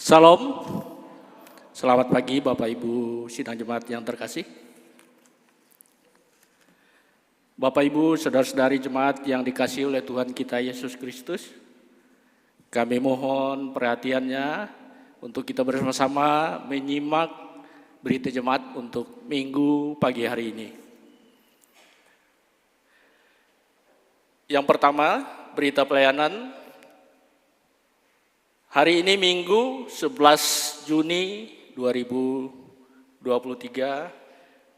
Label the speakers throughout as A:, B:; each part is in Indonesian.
A: Salam, selamat pagi Bapak Ibu sidang jemaat yang terkasih. Bapak Ibu, saudara-saudari jemaat yang dikasihi oleh Tuhan kita Yesus Kristus, kami mohon perhatiannya untuk kita bersama-sama menyimak berita jemaat untuk minggu pagi hari ini. Yang pertama, berita pelayanan. Hari ini Minggu 11 Juni 2023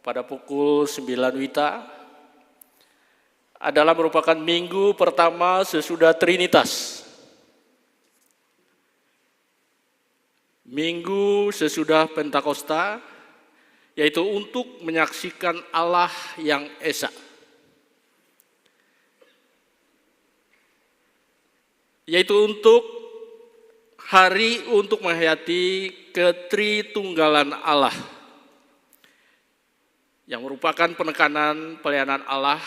A: pada pukul 9 WITA adalah merupakan minggu pertama sesudah Trinitas. Minggu sesudah Pentakosta, yaitu untuk menyaksikan Allah yang Esa. Yaitu untuk hari untuk menghayati ketritunggalan Allah yang merupakan penekanan pelayanan Allah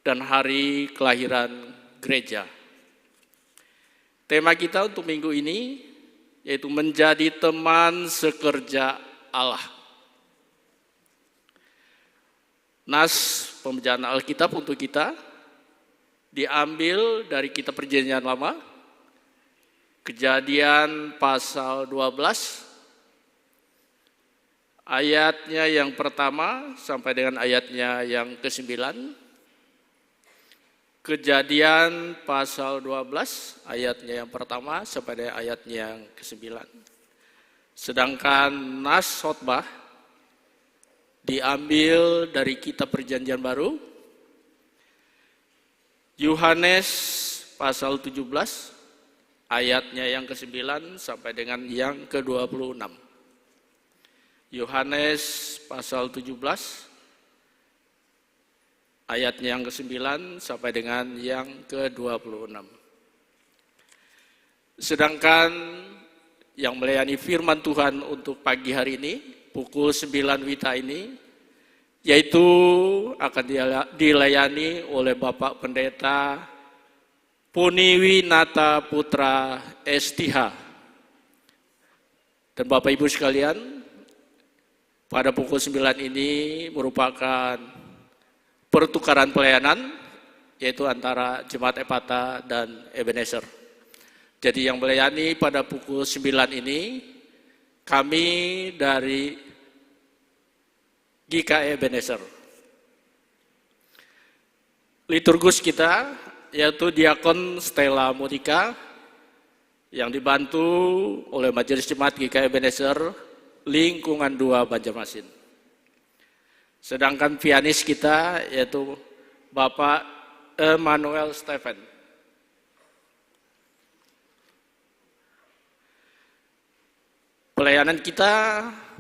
A: dan hari kelahiran gereja. Tema kita untuk minggu ini yaitu menjadi teman sekerja Allah. Nas pembacaan Alkitab untuk kita diambil dari kitab Perjanjian Lama, Kejadian pasal 12, ayatnya yang pertama sampai dengan ayatnya yang ke-9. Kejadian pasal 12, ayatnya yang pertama sampai dengan ayatnya yang ke-9. Sedangkan nas khotbah diambil dari kitab Perjanjian Baru, Yohanes pasal 17, ayatnya yang ke-9 sampai dengan yang ke-26. Yohanes pasal 17, ayatnya yang ke-9 sampai dengan yang ke-26. Sedangkan yang melayani firman Tuhan untuk pagi hari ini, pukul 9 WITA ini, yaitu akan dilayani oleh Bapak Pendeta Puniwinata Putra STH. Dan Bapak Ibu sekalian, pada pukul 9 ini merupakan pertukaran pelayanan, yaitu antara Jemaat Epata dan Ebenezer. Jadi yang melayani pada pukul 9 ini, kami dari GKI Ebenezer. Liturgus kita yaitu Diakon Stella Monika yang dibantu oleh Majelis Jemaat GKI Ebenezer Lingkungan 2 Banjarmasin. Sedangkan pianis kita yaitu Bapak Emmanuel Stephen. Pelayanan kita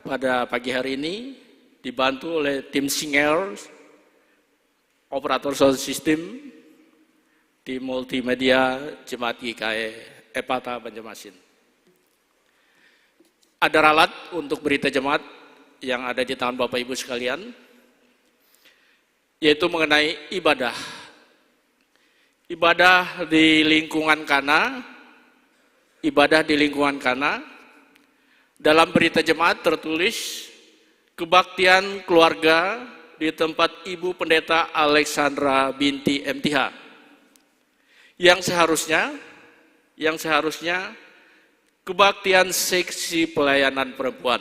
A: pada pagi hari ini dibantu oleh tim singer, operator sound system, di multimedia Jemaat GKI Epata Banjarmasin. Ada ralat untuk berita jemaat yang ada di tangan Bapak Ibu sekalian, yaitu mengenai ibadah. Ibadah di lingkungan Kana, ibadah di lingkungan Kana. Dalam berita jemaat tertulis kebaktian keluarga di tempat Ibu Pendeta Alexandra binti MTH. Yang seharusnya kebaktian seksi pelayanan perempuan.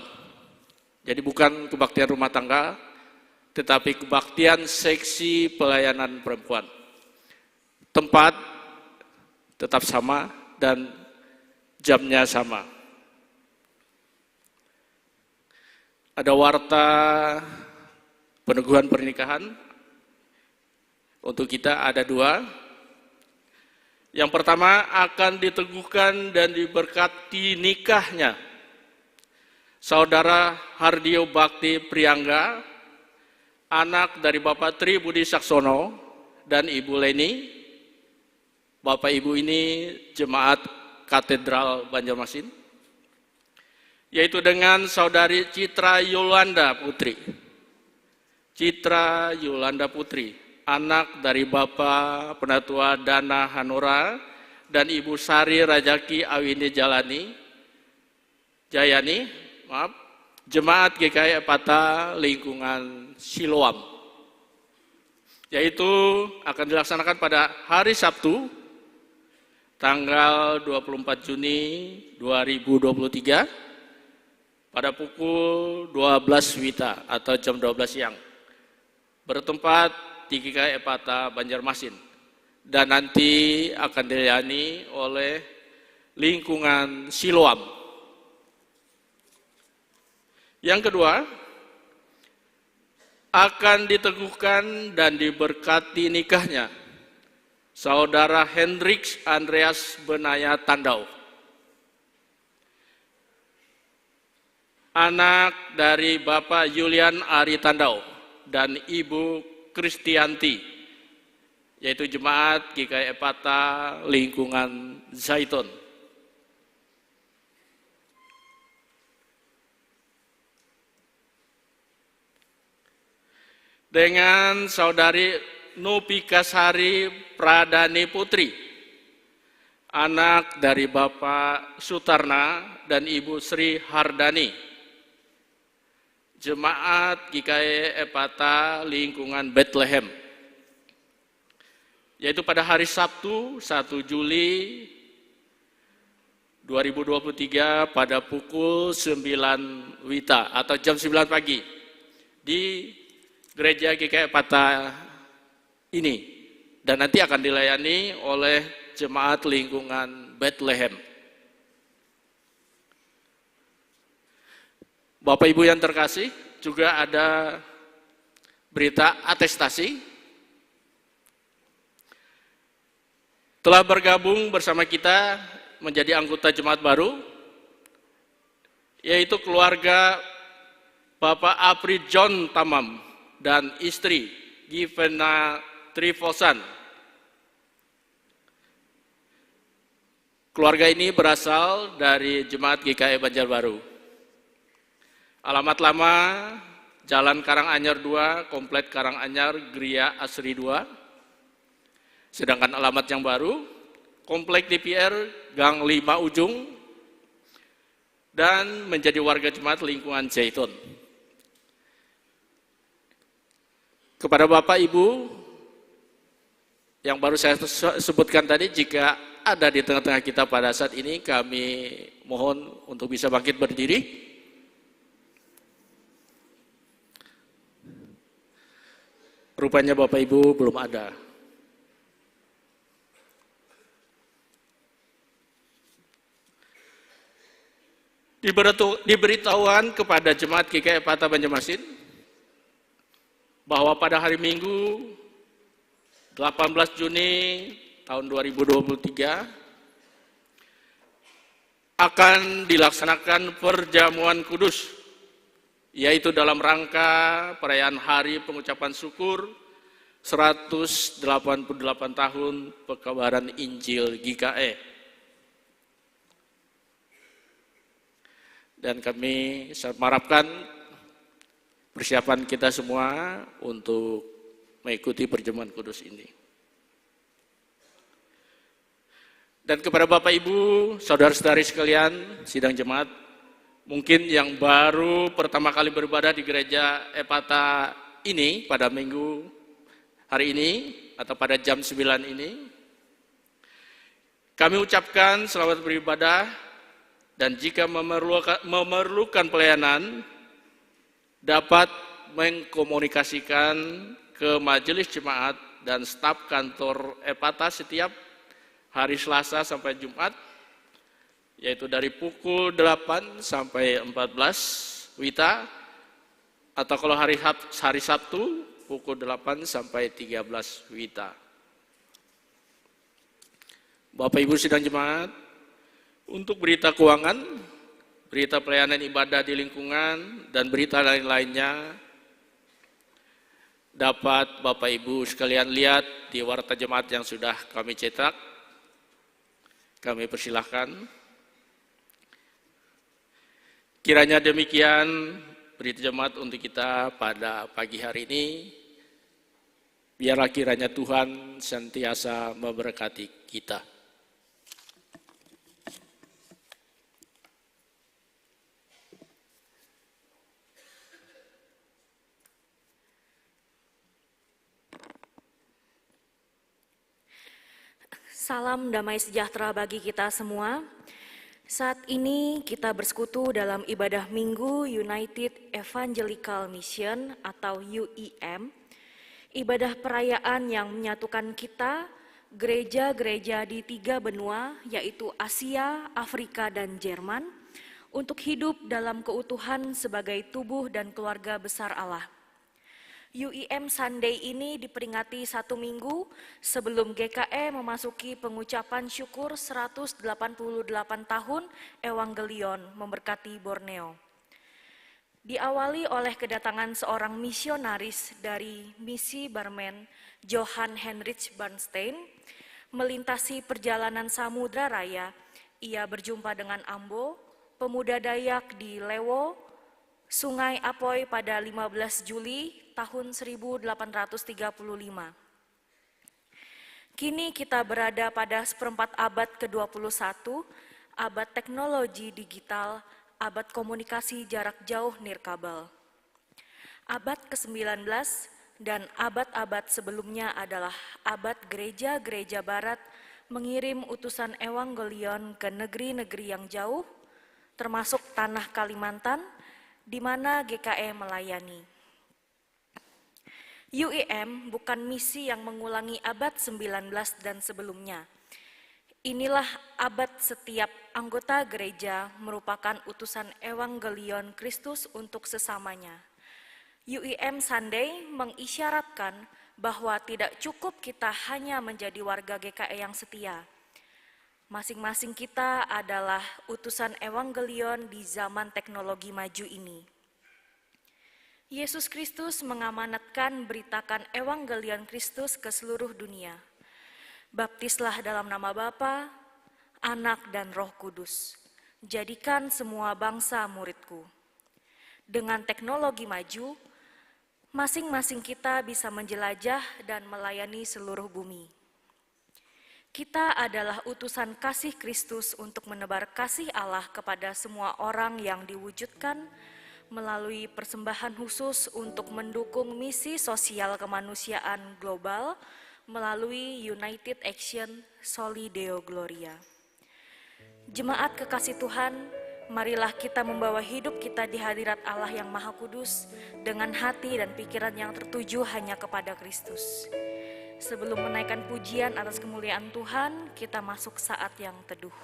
A: Jadi bukan kebaktian rumah tangga, tetapi kebaktian seksi pelayanan perempuan. Tempat tetap sama dan jamnya sama. Ada warta peneguhan pernikahan. Untuk kita ada 2. Yang pertama akan diteguhkan dan diberkati nikahnya Saudara Hardio Bakti Priangga, anak dari Bapak Tri Budi Saksono dan Ibu Leni. Bapak Ibu ini Jemaat Katedral Banjarmasin, yaitu dengan Saudari Citra Yolanda Putri. Citra Yolanda Putri, anak dari Bapak Penatua Dana Hanora dan Ibu Sari Rajaki Awini Jalani, Jayani, Jemaat GKI Epata lingkungan Siloam, yaitu akan dilaksanakan pada hari Sabtu tanggal 24 Juni 2023 pada pukul 12 WITA atau jam 12 siang, bertempat di GKI Epata Banjarmasin, dan nanti akan dilayani oleh lingkungan Siloam. Yang kedua, akan diteguhkan dan diberkati nikahnya Saudara Hendrik Andreas Benaya Tandau, anak dari Bapak Julian Ari Tandau dan Ibu Kristianti, yaitu Jemaat GKI Epata lingkungan Zaitun. Dengan Saudari Nupikasari Pradani Putri, anak dari Bapak Sutarna dan Ibu Sri Hardani, Jemaat GKI Epata lingkungan Bethlehem, yaitu pada hari Sabtu 1 Juli 2023 pada pukul 9 WITA atau jam 9 pagi di Gereja GKI Epata ini, dan nanti akan dilayani oleh Jemaat lingkungan Bethlehem. Bapak Ibu yang terkasih, juga ada berita atestasi. Telah bergabung bersama kita menjadi anggota jemaat baru, yaitu keluarga Bapak Apri John Tamam dan istri Givena Trivosan. Keluarga ini berasal dari Jemaat GKI Banjarbaru. Alamat lama Jalan Karanganyar 2, Komplek Karanganyar, Gria Asri 2. Sedangkan alamat yang baru, Komplek DPR, Gang 5 Ujung, dan menjadi warga Jemaat lingkungan Zaitun. Kepada Bapak Ibu yang baru saya sebutkan tadi, jika ada di tengah-tengah kita pada saat ini, kami mohon untuk bisa bangkit berdiri. Rupanya Bapak Ibu belum ada. Diberitahuan kepada Jemaat GKI Epata Banjarmasin bahwa pada hari Minggu 18 Juni tahun 2023 akan dilaksanakan perjamuan kudus, yaitu dalam rangka perayaan hari pengucapan syukur 188 tahun pekabaran Injil GKI. Dan kami mengharapkan persiapan kita semua untuk mengikuti perjamuan kudus ini. Dan kepada Bapak Ibu, saudara-saudari sekalian, sidang jemaat, mungkin yang baru pertama kali beribadah di gereja Epata ini pada minggu hari ini atau pada jam 9 ini, kami ucapkan selamat beribadah, dan jika memerlukan pelayanan, dapat mengkomunikasikan ke majelis jemaat dan staf kantor Epata setiap hari Selasa sampai Jumat, yaitu dari pukul 8 sampai 14 WITA, atau kalau hari Sabtu pukul 8 sampai 13 WITA. Bapak Ibu sidang jemaat, untuk berita keuangan, berita pelayanan ibadah di lingkungan, dan berita lain-lainnya dapat Bapak Ibu sekalian lihat di warta jemaat yang sudah kami cetak. Kami persilahkan. Kiranya demikian berita jemaat untuk kita pada pagi hari ini. Biarlah kiranya Tuhan senantiasa memberkati kita.
B: Salam damai sejahtera bagi kita semua. Saat ini kita bersekutu dalam ibadah Minggu United Evangelical Mission atau UEM, ibadah perayaan yang menyatukan kita, gereja-gereja di 3 benua, yaitu Asia, Afrika, dan Jerman, untuk hidup dalam keutuhan sebagai tubuh dan keluarga besar Allah. UEM Sunday ini diperingati 1 minggu sebelum GKE memasuki pengucapan syukur 188 tahun Evangelion memberkati Borneo. Diawali oleh kedatangan seorang misionaris dari misi Barmen, Johann Heinrich Bernstein, melintasi perjalanan Samudra Raya, ia berjumpa dengan Ambo, pemuda Dayak di Lewo, Sungai Apoy pada 15 Juli tahun 1835. Kini kita berada pada seperempat abad ke-21, abad teknologi digital, abad komunikasi jarak jauh nirkabel. Abad ke-19 dan abad-abad sebelumnya adalah abad gereja-gereja barat mengirim utusan Evangelion ke negeri-negeri yang jauh, termasuk tanah Kalimantan, di mana GKE melayani. UEM bukan misi yang mengulangi abad 19 dan sebelumnya. Inilah abad setiap anggota gereja merupakan utusan Evangelion Kristus untuk sesamanya. UEM Sunday mengisyaratkan bahwa tidak cukup kita hanya menjadi warga GKE yang setia. Masing-masing kita adalah utusan Evangelion di zaman teknologi maju ini. Yesus Kristus mengamanatkan beritakan Evangelion Kristus ke seluruh dunia. Baptislah dalam nama Bapa, Anak, dan Roh Kudus. Jadikan semua bangsa muridku. Dengan teknologi maju, masing-masing kita bisa menjelajah dan melayani seluruh bumi. Kita adalah utusan kasih Kristus untuk menebar kasih Allah kepada semua orang yang diwujudkan melalui persembahan khusus untuk mendukung misi sosial kemanusiaan global melalui United Action Soli Deo Gloria. Jemaat kekasih Tuhan, marilah kita membawa hidup kita di hadirat Allah yang Maha Kudus dengan hati dan pikiran yang tertuju hanya kepada Kristus. Sebelum menaikkan pujian atas kemuliaan Tuhan, kita masuk saat yang teduh.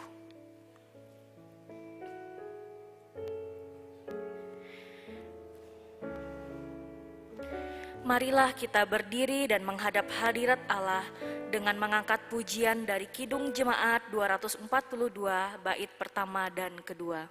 B: Marilah kita berdiri dan menghadap hadirat Allah dengan mengangkat pujian dari Kidung Jemaat 242 bait pertama dan kedua.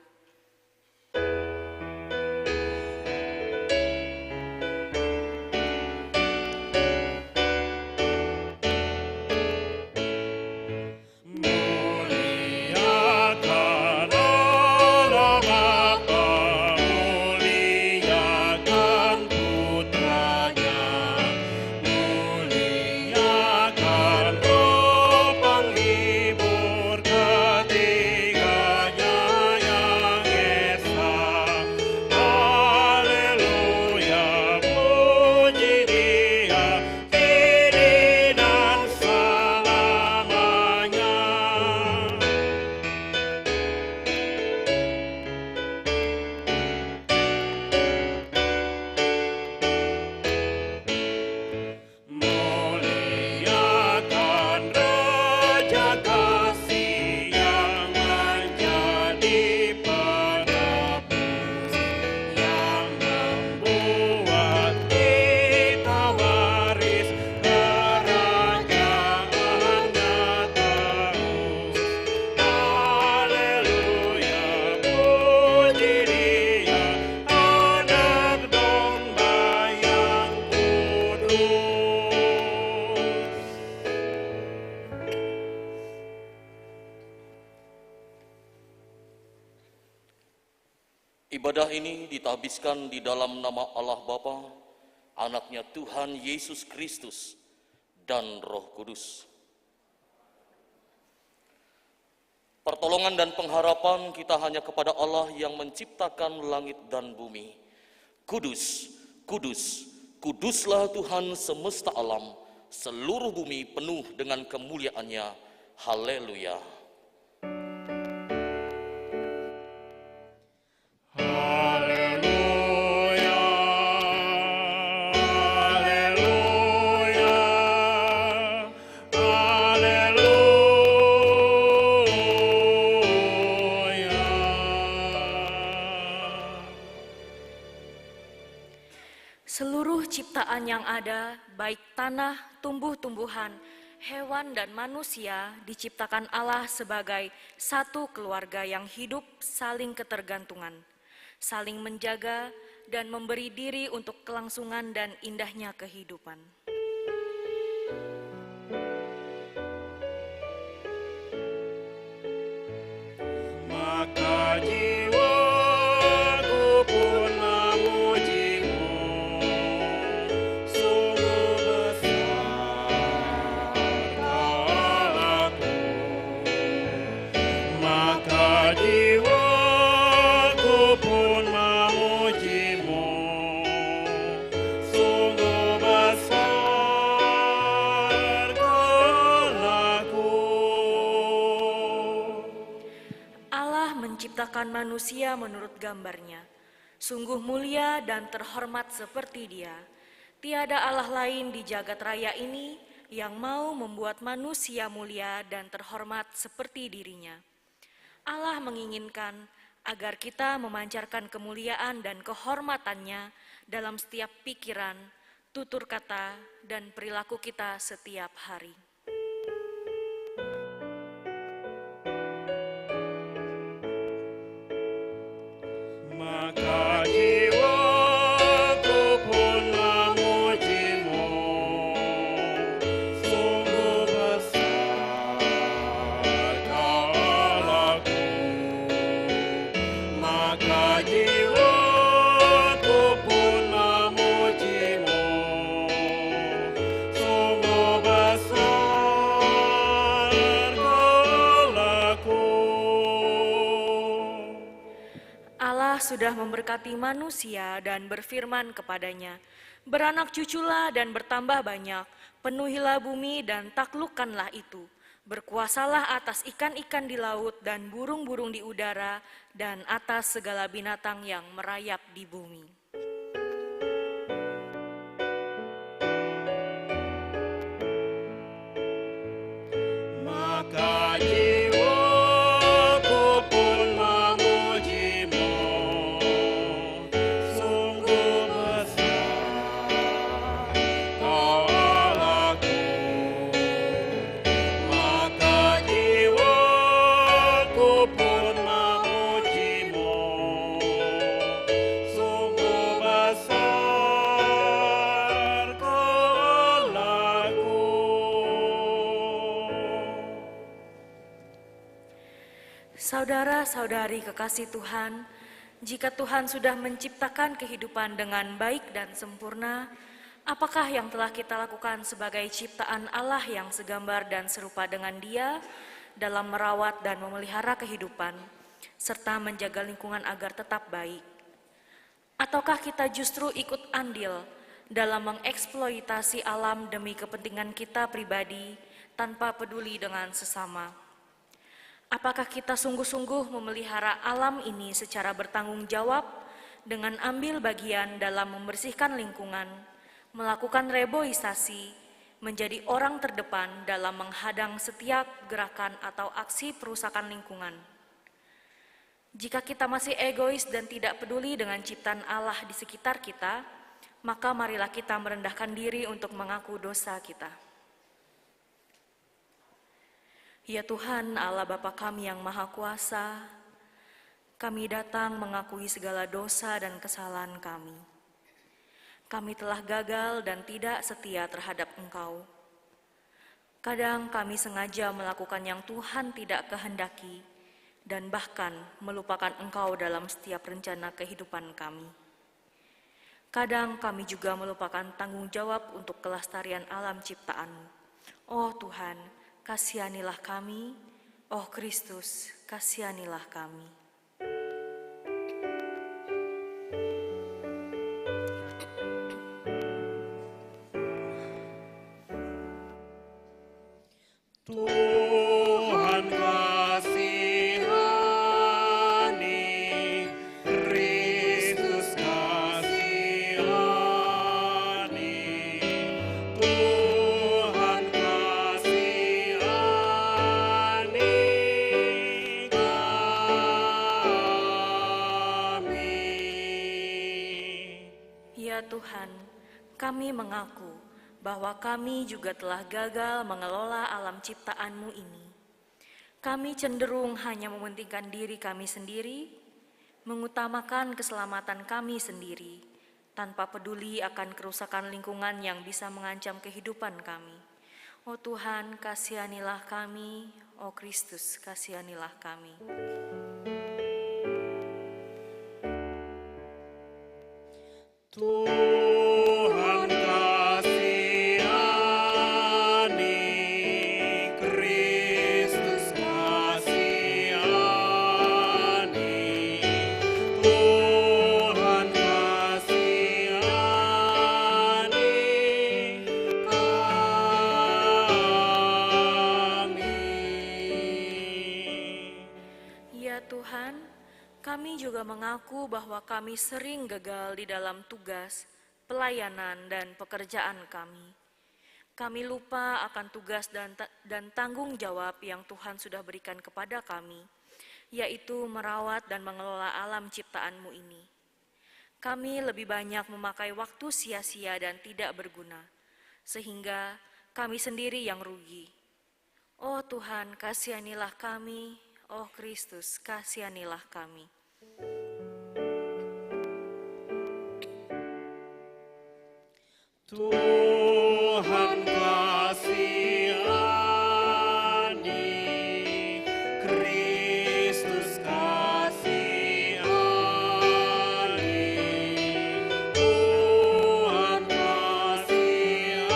C: Ibadah ini ditabiskan di dalam nama Allah Bapa, Anaknya Tuhan Yesus Kristus, dan Roh Kudus. Pertolongan dan pengharapan kita hanya kepada Allah yang menciptakan langit dan bumi. Kudus, kudus, kuduslah Tuhan semesta alam, seluruh bumi penuh dengan kemuliaan-Nya. Haleluya.
B: Seluruh ciptaan yang ada, baik tanah, tumbuh-tumbuhan, hewan, dan manusia, diciptakan Allah sebagai satu keluarga yang hidup saling ketergantungan, saling menjaga, dan memberi diri untuk kelangsungan dan indahnya kehidupan.
D: Maka jiwaku pun memujimu, sungguh besar Allahku. Maka jiwaku pun memujimu, sungguh besar Allahku.
B: Allah menciptakan manusia menurut gambarnya. Sungguh mulia dan terhormat seperti Dia. Tiada Allah lain di jagat raya ini yang mau membuat manusia mulia dan terhormat seperti dirinya. Allah menginginkan agar kita memancarkan kemuliaan dan kehormatannya dalam setiap pikiran, tutur kata, dan perilaku kita setiap hari.
D: Maka jiwaku pun memujimu, sungguh besar Allahku. Maka jiwaku pun memujimu, sungguh besar Allahku.
B: Allah sudah memberkati manusia dan berfirman kepadanya, "Beranak cuculah dan bertambah banyak, penuhilah bumi dan taklukkanlah itu. Berkuasalah atas ikan-ikan di laut dan burung-burung di udara dan atas segala binatang yang merayap di bumi."
D: Maka jiwaku pun memujimu, sungguh besar Allahku. Maka jiwaku pun memujimu, sungguh besar Allahku.
B: Saudara-saudari kekasih Tuhan, jika Tuhan sudah menciptakan kehidupan dengan baik dan sempurna, apakah yang telah kita lakukan sebagai ciptaan Allah yang segambar dan serupa dengan Dia dalam merawat dan memelihara kehidupan, serta menjaga lingkungan agar tetap baik? Ataukah kita justru ikut andil dalam mengeksploitasi alam demi kepentingan kita pribadi tanpa peduli dengan sesama? Apakah kita sungguh-sungguh memelihara alam ini secara bertanggung jawab dengan ambil bagian dalam membersihkan lingkungan, melakukan reboisasi, menjadi orang terdepan dalam menghadang setiap gerakan atau aksi perusakan lingkungan? Jika kita masih egois dan tidak peduli dengan ciptaan Allah di sekitar kita, maka marilah kita merendahkan diri untuk mengaku dosa kita. Ya Tuhan, Allah Bapa kami yang Maha Kuasa, kami datang mengakui segala dosa dan kesalahan kami. Kami telah gagal dan tidak setia terhadap Engkau. Kadang kami sengaja melakukan yang Tuhan tidak kehendaki dan bahkan melupakan Engkau dalam setiap rencana kehidupan kami. Kadang kami juga melupakan tanggung jawab untuk kelestarian alam ciptaan-Mu. Oh Tuhan, kasihanilah kami, oh Kristus, kasihanilah kami.
D: Tuhan
B: Kami mengaku bahwa kami juga telah gagal mengelola alam ciptaan-Mu ini. Kami cenderung hanya mementingkan diri kami sendiri, mengutamakan keselamatan kami sendiri, tanpa peduli akan kerusakan lingkungan yang bisa mengancam kehidupan kami. Oh Tuhan, kasihanilah kami. Oh Kristus, kasihanilah kami.
D: Tuhan kasihani, Kristus kasihani, Tuhan kasihani kami.
B: Ya Tuhan, kami juga mengaku bahwa kami sering gagal di dalam tugas, pelayanan, dan pekerjaan kami. Kami lupa akan tugas dan tanggung jawab yang Tuhan sudah berikan kepada kami, yaitu merawat dan mengelola alam ciptaan-Mu ini. Kami lebih banyak memakai waktu sia-sia dan tidak berguna, sehingga kami sendiri yang rugi. Oh Tuhan, kasihanilah kami. Oh Kristus, kasihanilah kami.
D: Tuhan kasihani, Kristus kasihani, Tuhan kasihani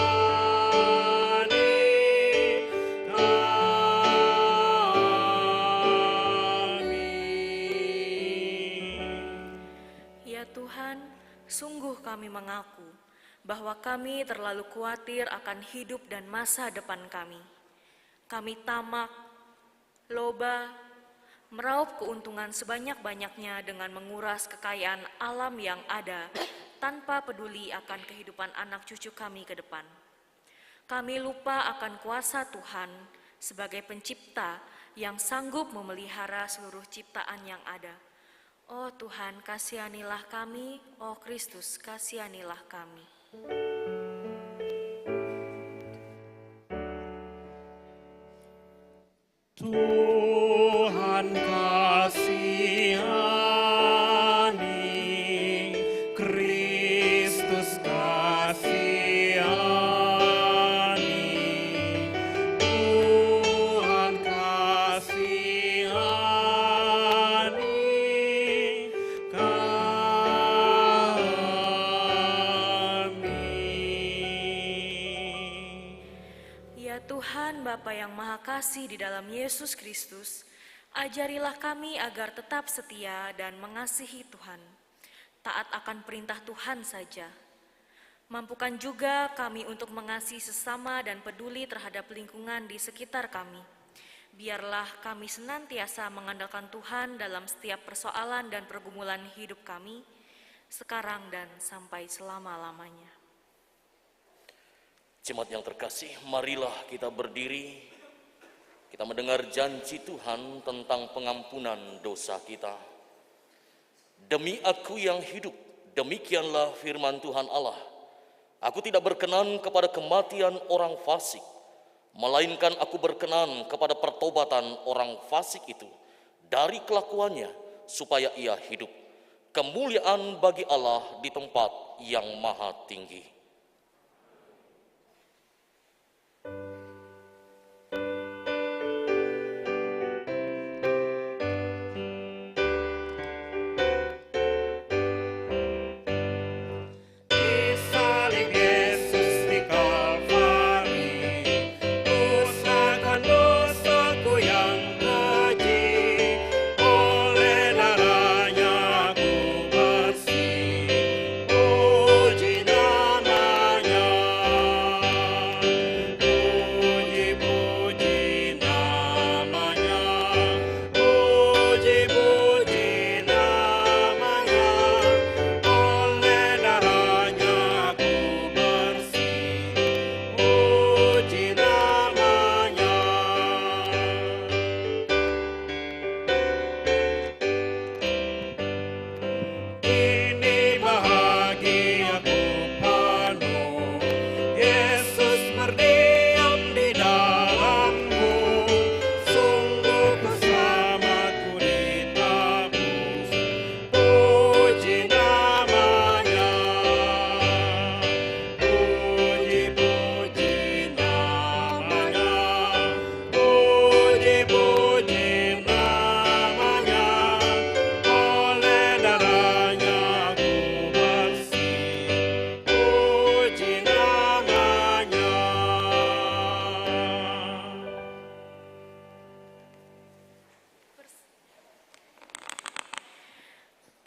D: kami.
B: Ya Tuhan, sungguh kami mengaku bahwa kami terlalu khawatir akan hidup dan masa depan kami. Kami tamak, loba, meraup keuntungan sebanyak-banyaknya dengan menguras kekayaan alam yang ada tanpa peduli akan kehidupan anak cucu kami ke depan. Kami lupa akan kuasa Tuhan sebagai pencipta yang sanggup memelihara seluruh ciptaan yang ada. Oh Tuhan, kasihanilah kami. Oh Kristus, kasihanilah kami.
D: Tuhan kasihani, Kristus kasihani, Tuhan kasihani kami.
B: Ya Tuhan Bapa yang Maha Kasih di dalam Yesus Kristus, ajarilah kami agar tetap setia dan mengasihi Tuhan, taat akan perintah Tuhan saja. Mampukan juga kami untuk mengasihi sesama dan peduli terhadap lingkungan di sekitar kami. Biarlah kami senantiasa mengandalkan Tuhan dalam setiap persoalan dan pergumulan hidup kami, sekarang dan sampai selama-lamanya.
C: Jemaat yang terkasih, marilah kita berdiri. Kita mendengar janji Tuhan tentang pengampunan dosa kita. Demi Aku yang hidup, demikianlah firman Tuhan Allah. Aku tidak berkenan kepada kematian orang fasik, melainkan Aku berkenan kepada pertobatan orang fasik itu dari kelakuannya, supaya ia hidup. Kemuliaan bagi Allah di tempat yang maha tinggi.
D: Salib Yesus di Kalvari, musnahkan dosaku yang keji. Oleh darahnya ku bersih. Puji nama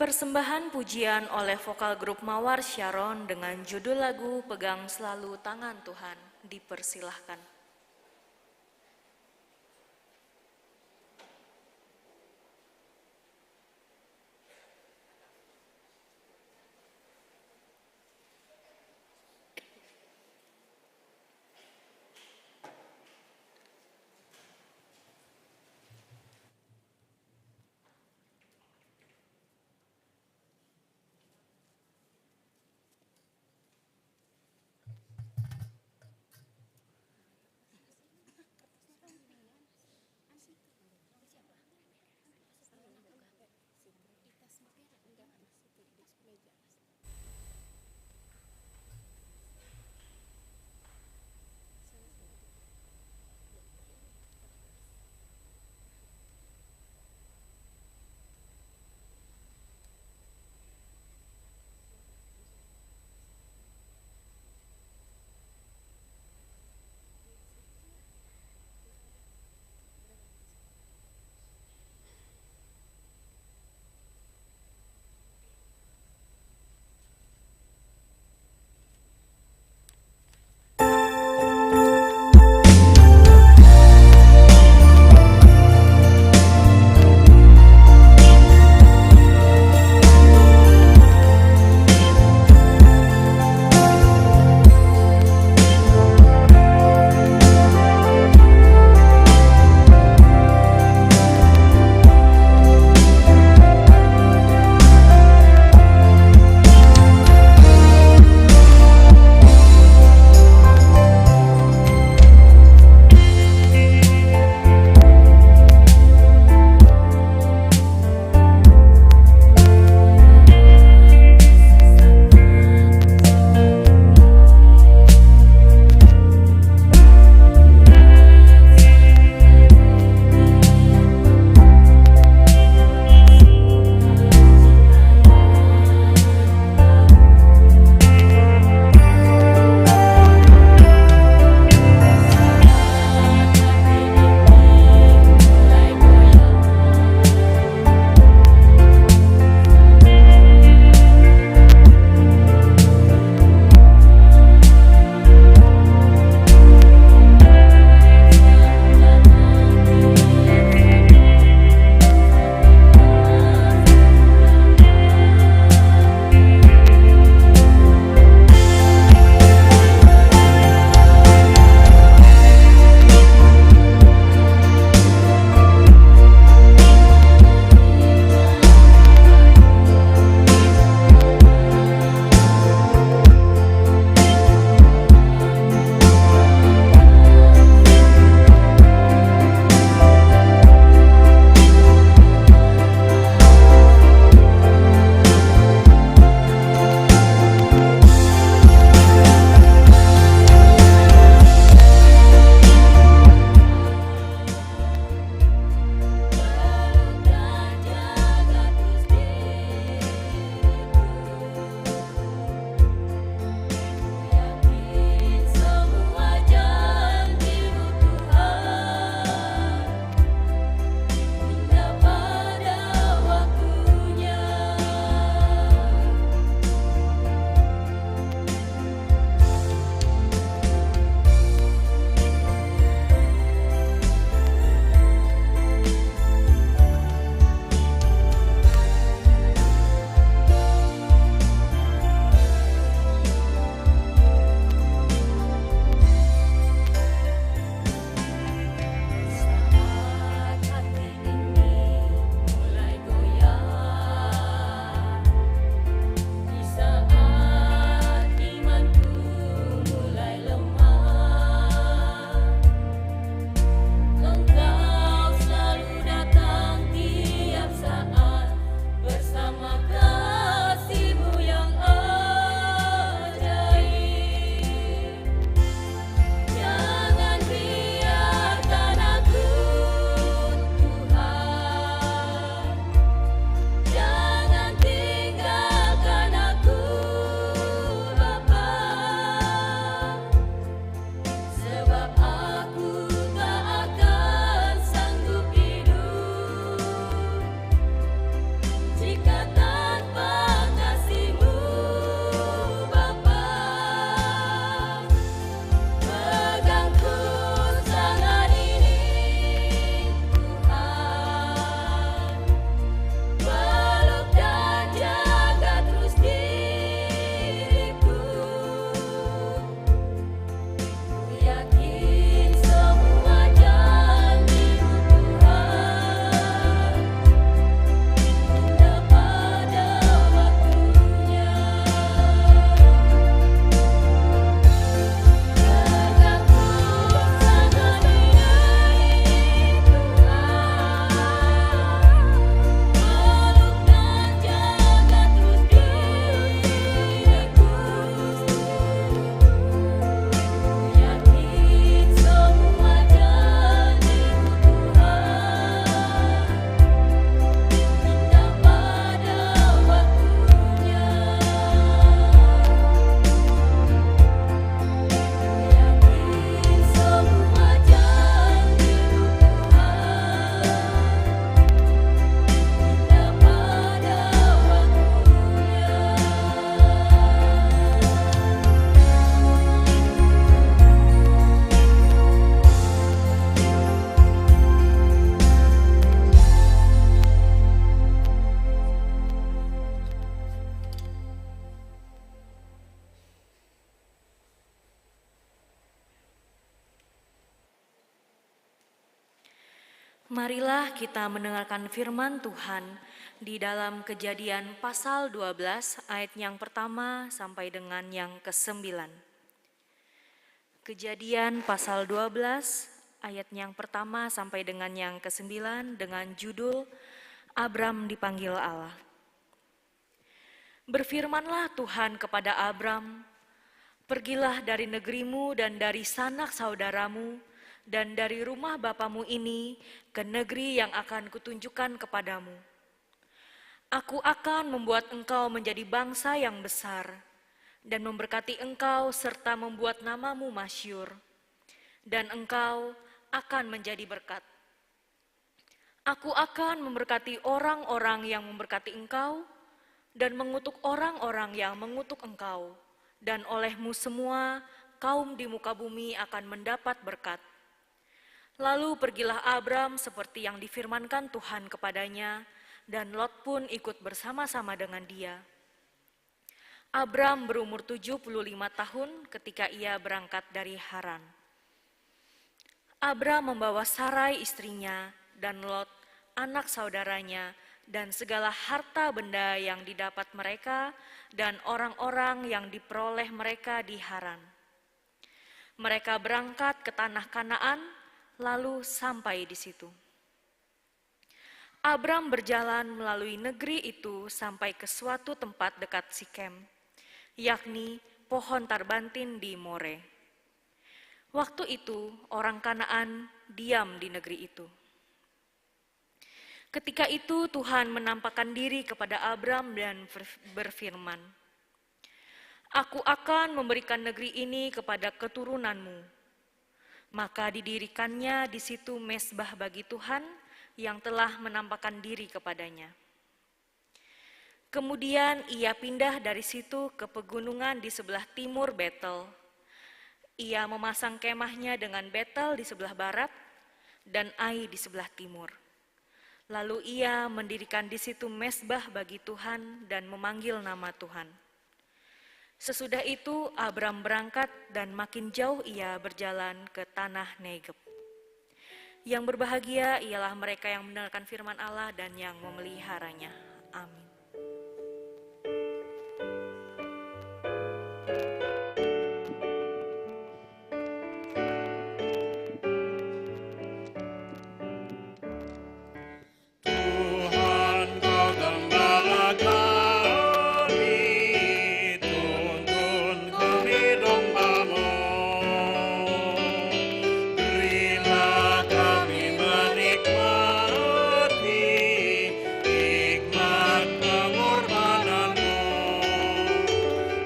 B: Persembahan pujian oleh vokal grup Mawar Sharon dengan judul lagu Pegang Selalu Tangan Tuhan dipersilahkan. Marilah kita mendengarkan firman Tuhan di dalam Kejadian pasal 12 ayat yang pertama sampai dengan yang ke-9. Kejadian pasal 12 ayat yang pertama sampai dengan yang ke-9 dengan judul Abram dipanggil Allah. Berfirmanlah Tuhan kepada Abram, "Pergilah dari negerimu dan dari sanak saudaramu dan dari rumah bapamu ini ke negeri yang akan kutunjukkan kepadamu. Aku akan membuat engkau menjadi bangsa yang besar dan memberkati engkau serta membuat namamu masyhur, dan engkau akan menjadi berkat. Aku akan memberkati orang-orang yang memberkati engkau dan mengutuk orang-orang yang mengutuk engkau, dan olehmu semua kaum di muka bumi akan mendapat berkat." Lalu pergilah Abram seperti yang difirmankan Tuhan kepadanya, dan Lot pun ikut bersama-sama dengan dia. Abram berumur 75 tahun ketika ia berangkat dari Haran. Abram membawa Sarai istrinya dan Lot anak saudaranya dan segala harta benda yang didapat mereka dan orang-orang yang diperoleh mereka di Haran. Mereka berangkat ke tanah Kanaan, lalu sampai di situ. Abram berjalan melalui negeri itu sampai ke suatu tempat dekat Sikem, yakni pohon tarbantin di More. Waktu itu orang Kanaan diam di negeri itu. Ketika itu Tuhan menampakkan diri kepada Abram dan berfirman, "Aku akan memberikan negeri ini kepada keturunanmu." Maka didirikannya di situ mezbah bagi Tuhan yang telah menampakkan diri kepadanya. Kemudian ia pindah dari situ ke pegunungan di sebelah timur Betel. Ia memasang kemahnya dengan Betel di sebelah barat dan Ai di sebelah timur. Lalu ia mendirikan di situ mezbah bagi Tuhan dan memanggil nama Tuhan. Sesudah itu Abram berangkat dan makin jauh ia berjalan ke tanah Negeb. Yang berbahagia ialah mereka yang mendengarkan firman Allah dan yang memeliharanya. Amin.
D: Tuhan, Kau gembala kami, tuntun kami domba-Mu. Berilah kami menikmati hikmat pengorbanan-Mu.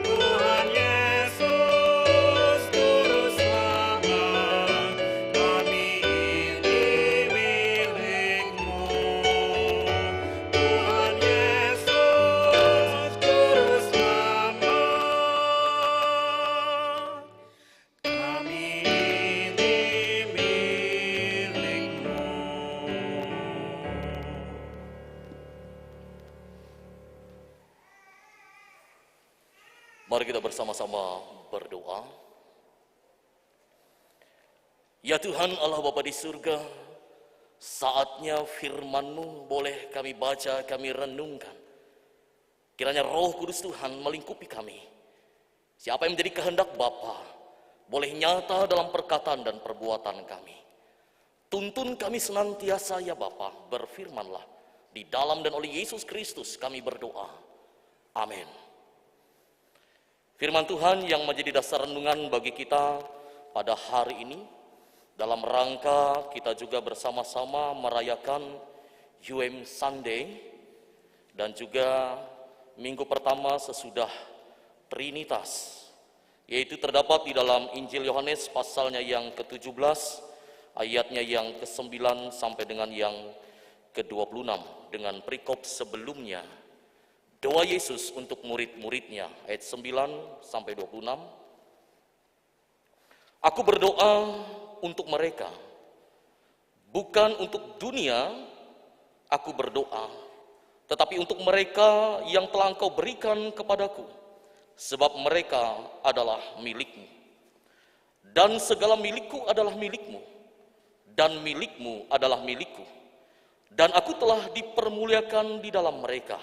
D: Tuhan Yesus, Juru Selamat, kami ini milik-Mu. Tuhan Yesus, Juru Selamat, kami ini milik-Mu.
C: Mari kita bersama-sama berdoa. Ya Tuhan Allah Bapa di surga, saatnya firman-Mu boleh kami baca, kami renungkan. Kiranya Roh Kudus Tuhan melingkupi kami. Siapa yang menjadi kehendak Bapa boleh nyata dalam perkataan dan perbuatan kami. Tuntun kami senantiasa ya Bapa, berfirmanlah. Di dalam dan oleh Yesus Kristus kami berdoa. Amin. Firman Tuhan yang menjadi dasar renungan bagi kita pada hari ini, dalam rangka kita juga bersama-sama merayakan UM Sunday dan juga minggu pertama sesudah Trinitas, yaitu terdapat di dalam Injil Yohanes pasalnya yang ke-17, ayatnya yang ke-9 sampai dengan yang ke-26, dengan perikop sebelumnya. Doa Yesus untuk murid-muridnya, ayat 9 sampai 26. Aku berdoa untuk mereka, bukan untuk dunia aku berdoa, tetapi untuk mereka yang telah Engkau berikan kepadaku, sebab mereka adalah milik-Mu. Dan segala milikku adalah milik-Mu, dan milikmu adalah milikku, dan aku telah dipermuliakan di dalam mereka.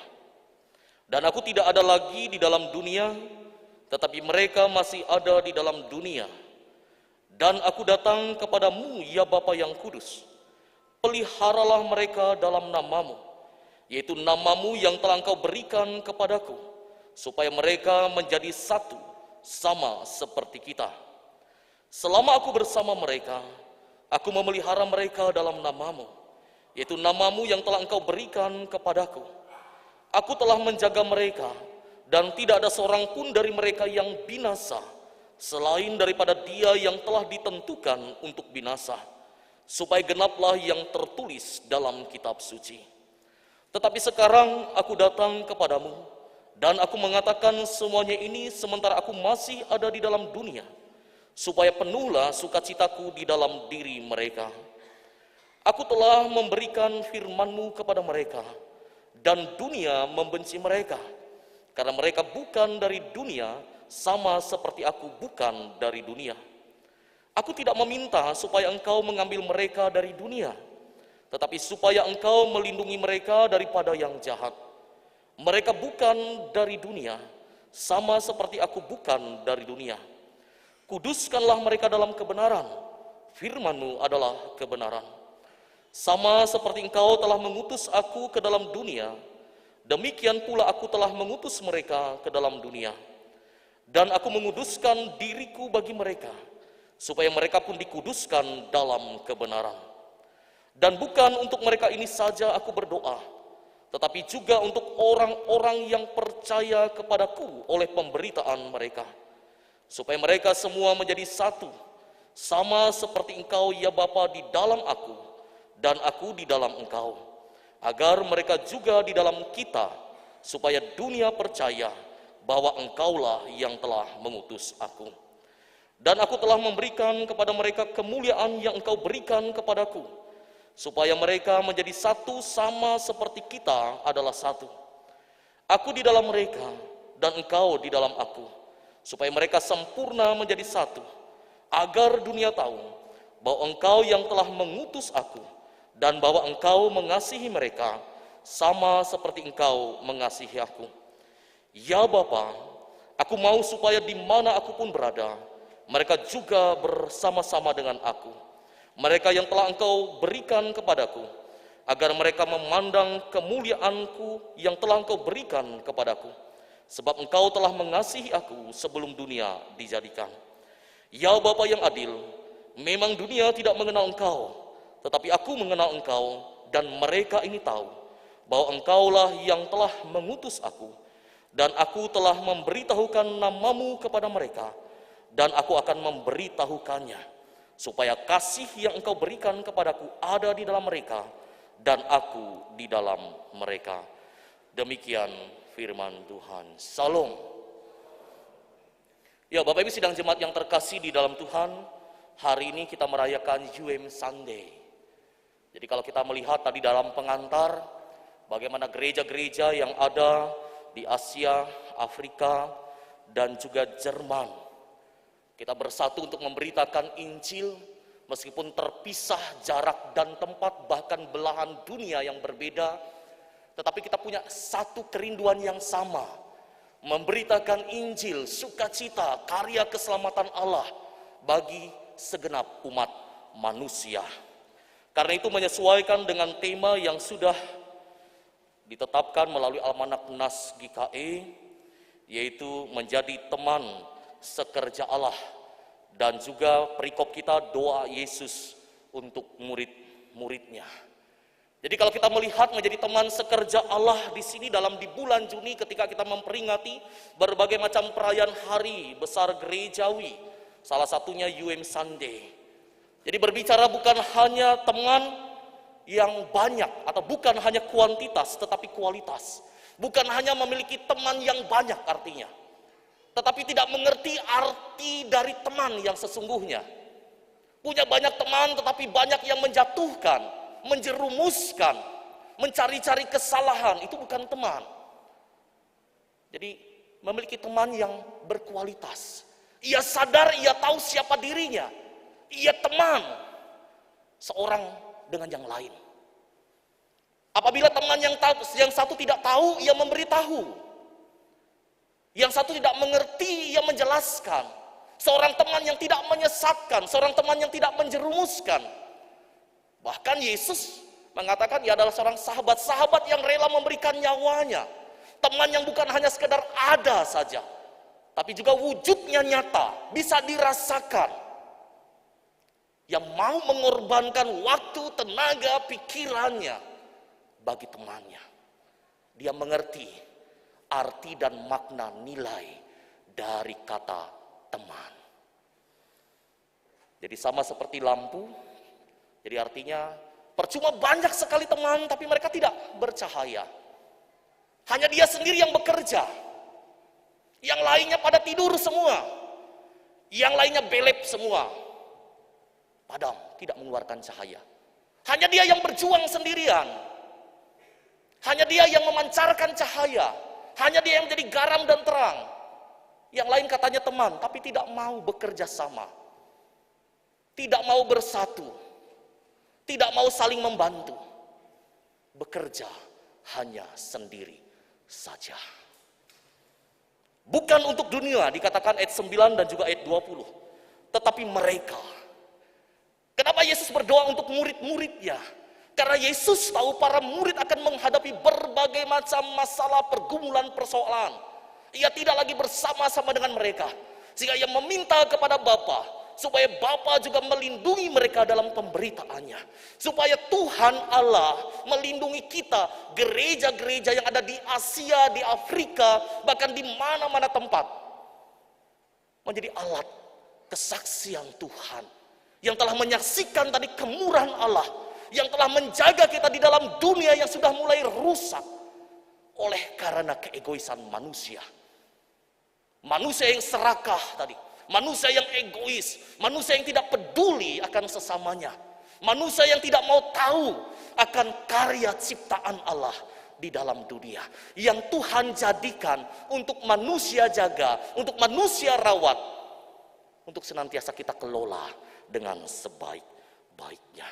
C: Dan aku tidak ada lagi di dalam dunia, tetapi mereka masih ada di dalam dunia. Dan aku datang kepadamu, ya Bapa yang kudus, peliharalah mereka dalam namamu, yaitu namamu yang telah engkau berikan kepadaku, supaya mereka menjadi satu, sama seperti kita. Selama aku bersama mereka, aku memelihara mereka dalam namamu, yaitu namamu yang telah engkau berikan kepadaku. Aku telah menjaga mereka, dan tidak ada seorang pun dari mereka yang binasa, selain daripada dia yang telah ditentukan untuk binasa, supaya genaplah yang tertulis dalam kitab suci. Tetapi sekarang aku datang kepadamu, dan aku mengatakan semuanya ini sementara aku masih ada di dalam dunia, supaya penuhlah sukacitaku di dalam diri mereka. Aku telah memberikan firman-Mu kepada mereka, dan dunia membenci mereka, karena mereka bukan dari dunia, sama seperti aku bukan dari dunia. Aku tidak meminta supaya engkau mengambil mereka dari dunia, tetapi supaya engkau melindungi mereka daripada yang jahat. Mereka bukan dari dunia, sama seperti aku bukan dari dunia. Kuduskanlah mereka dalam kebenaran, firman-Mu adalah kebenaran. Sama seperti engkau telah mengutus aku ke dalam dunia, demikian pula aku telah mengutus mereka ke dalam dunia. Dan aku menguduskan diriku bagi mereka, supaya mereka pun dikuduskan dalam kebenaran. Dan bukan untuk mereka ini saja aku berdoa, tetapi juga untuk orang-orang yang percaya kepadaku oleh pemberitaan mereka, supaya mereka semua menjadi satu, sama seperti engkau ya Bapa di dalam aku, dan aku di dalam engkau, agar mereka juga di dalam kita, supaya dunia percaya bahwa engkaulah yang telah mengutus aku. Dan aku telah memberikan kepada mereka kemuliaan yang engkau berikan kepadaku, supaya mereka menjadi satu sama seperti kita adalah satu. Aku di dalam mereka, dan engkau di dalam aku, supaya mereka sempurna menjadi satu, agar dunia tahu bahwa engkau yang telah mengutus aku, dan bahwa engkau mengasihi mereka, sama seperti engkau mengasihi aku. Ya Bapa, aku mau supaya di mana aku pun berada, mereka juga bersama-sama dengan aku. Mereka yang telah engkau berikan kepadaku, agar mereka memandang kemuliaanku yang telah engkau berikan kepadaku, sebab engkau telah mengasihi aku sebelum dunia dijadikan. Ya Bapa yang adil, memang dunia tidak mengenal engkau, tetapi aku mengenal engkau, dan mereka ini tahu bahwa engkaulah yang telah mengutus aku, dan aku telah memberitahukan namamu kepada mereka, dan aku akan memberitahukannya, supaya kasih yang engkau berikan kepadaku ada di dalam mereka, dan aku di dalam mereka. Demikian firman Tuhan. Salam. Ya Bapak Ibu sidang jemaat yang terkasih di dalam Tuhan, hari ini kita merayakan UM Sunday. Jadi kalau kita melihat tadi dalam pengantar, bagaimana gereja-gereja yang ada di Asia, Afrika, dan juga Jerman, kita bersatu untuk memberitakan Injil, meskipun terpisah jarak dan tempat, bahkan belahan dunia yang berbeda, tetapi kita punya satu kerinduan yang sama, memberitakan Injil, sukacita, karya keselamatan Allah bagi segenap umat manusia. Karena itu menyesuaikan dengan tema yang sudah ditetapkan melalui Almanak Nas GKE, yaitu menjadi teman sekerja Allah, dan juga perikop kita doa Yesus untuk murid-muridnya. Jadi kalau kita melihat menjadi teman sekerja Allah di sini di bulan Juni, ketika kita memperingati berbagai macam perayaan hari besar gerejawi, salah satunya UM Sunday. Jadi berbicara bukan hanya teman yang banyak, atau bukan hanya kuantitas tetapi kualitas. Bukan hanya memiliki teman yang banyak artinya, tetapi tidak mengerti arti dari teman yang sesungguhnya. Punya banyak teman tetapi banyak yang menjatuhkan, menjerumuskan, mencari-cari kesalahan, itu bukan teman. Jadi memiliki teman yang berkualitas. Ia sadar, ia tahu siapa dirinya. Ia teman seorang dengan yang lain. Apabila teman yang satu tidak tahu, ia memberitahu. Yang satu tidak mengerti, ia menjelaskan. Seorang teman yang tidak menyesatkan, seorang teman yang tidak menjerumuskan. Bahkan Yesus mengatakan ia adalah seorang sahabat yang rela memberikan nyawanya. Teman yang bukan hanya sekedar ada saja, tapi juga wujudnya nyata, bisa dirasakan. Yang mau mengorbankan waktu, tenaga, pikirannya bagi temannya. Dia mengerti arti dan makna nilai dari kata teman. Jadi sama seperti lampu, jadi artinya percuma banyak sekali teman, tapi mereka tidak bercahaya. Hanya dia sendiri yang bekerja. Yang lainnya pada tidur semua. Yang lainnya belep semua. Padam, tidak mengeluarkan cahaya. Hanya dia yang berjuang sendirian. Hanya dia yang memancarkan cahaya. Hanya dia yang menjadi garam dan terang. Yang lain katanya teman, tapi tidak mau bekerja sama. Tidak mau bersatu. Tidak mau saling membantu. Bekerja hanya sendiri saja. Bukan untuk dunia, dikatakan ayat 9 dan juga ayat 20. Tetapi mereka. Kenapa Yesus berdoa untuk murid-muridnya? Karena Yesus tahu para murid akan menghadapi berbagai macam masalah, pergumulan, persoalan. Ia tidak lagi bersama-sama dengan mereka. Sehingga ia meminta kepada Bapa supaya Bapa juga melindungi mereka dalam pemberitaannya. Supaya Tuhan Allah melindungi kita, gereja-gereja yang ada di Asia, di Afrika, bahkan di mana-mana tempat. Menjadi alat kesaksian Tuhan. Yang telah menyaksikan tadi kemurahan Allah. Yang telah menjaga kita di dalam dunia yang sudah mulai rusak. Oleh karena keegoisan manusia. Manusia yang serakah tadi. Manusia yang egois, manusia yang tidak peduli akan sesamanya, manusia yang tidak mau tahu akan karya ciptaan Allah di dalam dunia yang Tuhan jadikan untuk manusia jaga, untuk manusia rawat, untuk senantiasa kita kelola dengan sebaik-baiknya.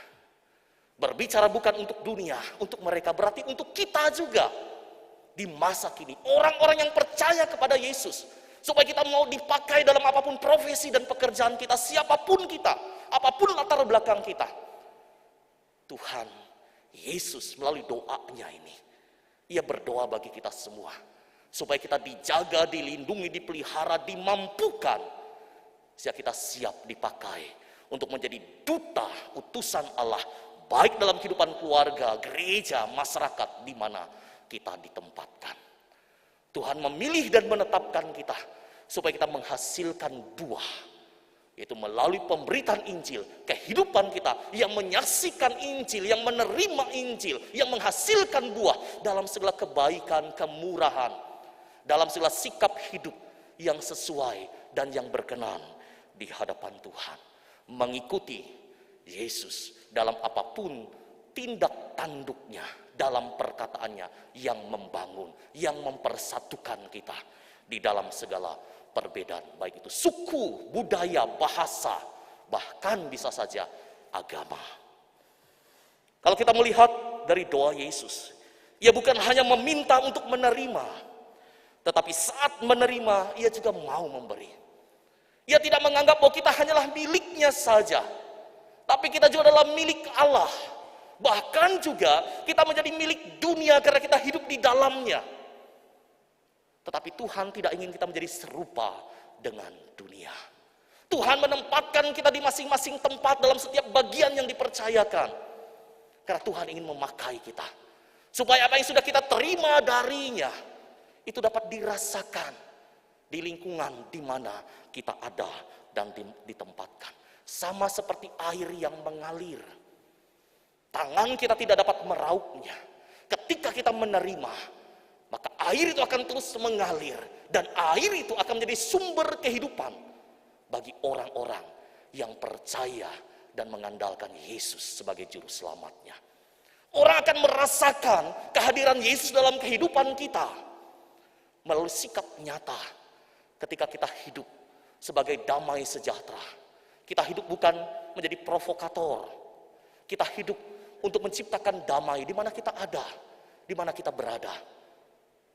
C: Berbicara bukan untuk dunia, untuk mereka, berarti untuk kita juga di masa kini, orang-orang yang percaya kepada Yesus. Supaya kita mau dipakai dalam apapun profesi dan pekerjaan kita, siapapun kita, apapun latar belakang kita. Tuhan Yesus melalui doanya ini, ia berdoa bagi kita semua. Supaya kita dijaga, dilindungi, dipelihara, dimampukan. Sehingga kita siap dipakai untuk menjadi duta utusan Allah. Baik dalam kehidupan keluarga, gereja, masyarakat, di mana kita ditempatkan. Tuhan memilih dan menetapkan kita supaya kita menghasilkan buah, yaitu melalui pemberitaan Injil, kehidupan kita yang menyaksikan Injil, yang menerima Injil, yang menghasilkan buah dalam segala kebaikan, kemurahan, dalam segala sikap hidup yang sesuai dan yang berkenan di hadapan Tuhan. Mengikuti Yesus dalam apapun tindak tanduknya, dalam perkataannya yang membangun, yang mempersatukan kita di dalam segala perbedaan, baik itu suku, budaya, bahasa, bahkan bisa saja agama. Kalau kita melihat dari doa Yesus, ia bukan hanya meminta untuk menerima, tetapi saat menerima, ia juga mau memberi. Ia tidak menganggap bahwa kita hanyalah miliknya saja, tapi kita juga adalah milik Allah. Bahkan juga kita menjadi milik dunia karena kita hidup di dalamnya. Tetapi Tuhan tidak ingin kita menjadi serupa dengan dunia. Tuhan menempatkan kita di masing-masing tempat dalam setiap bagian yang dipercayakan. Karena Tuhan ingin memakai kita. Supaya apa yang sudah kita terima darinya, itu dapat dirasakan di lingkungan di mana kita ada dan ditempatkan. Sama seperti air yang mengalir. Tangan kita tidak dapat meraupnya. Ketika kita menerima, maka air itu akan terus mengalir. Dan air itu akan menjadi sumber kehidupan bagi orang-orang yang percaya dan mengandalkan Yesus sebagai juru selamatnya. Orang akan merasakan kehadiran Yesus dalam kehidupan kita melalui sikap nyata ketika kita hidup sebagai damai sejahtera. Kita hidup bukan menjadi provokator, Kita hidup untuk menciptakan damai di mana kita ada, di mana kita berada.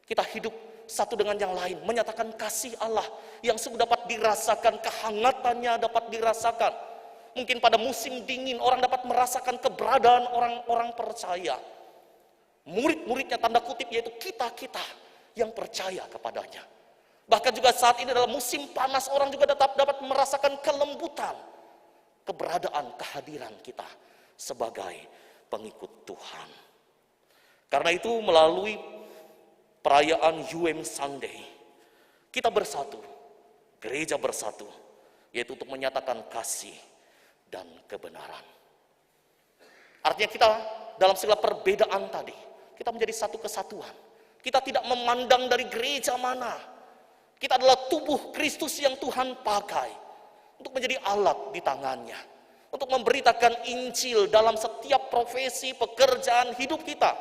C: Kita hidup satu dengan yang lain, menyatakan kasih Allah yang sudah dapat dirasakan, kehangatannya dapat dirasakan. Mungkin pada musim dingin orang dapat merasakan keberadaan orang-orang percaya. Murid-muridnya tanda kutip yaitu kita-kita yang percaya kepadanya. Bahkan juga saat ini dalam musim panas orang juga dapat merasakan kelembutan, keberadaan, kehadiran kita sebagai pengikut Tuhan. Karena itu melalui perayaan UM Sunday, kita bersatu, gereja bersatu, yaitu untuk menyatakan kasih dan kebenaran. Artinya kita dalam segala perbedaan tadi, kita menjadi satu kesatuan. Kita tidak memandang dari gereja mana. Kita adalah tubuh Kristus yang Tuhan pakai untuk menjadi alat di tangannya, untuk memberitakan Injil dalam setiap profesi, pekerjaan hidup kita.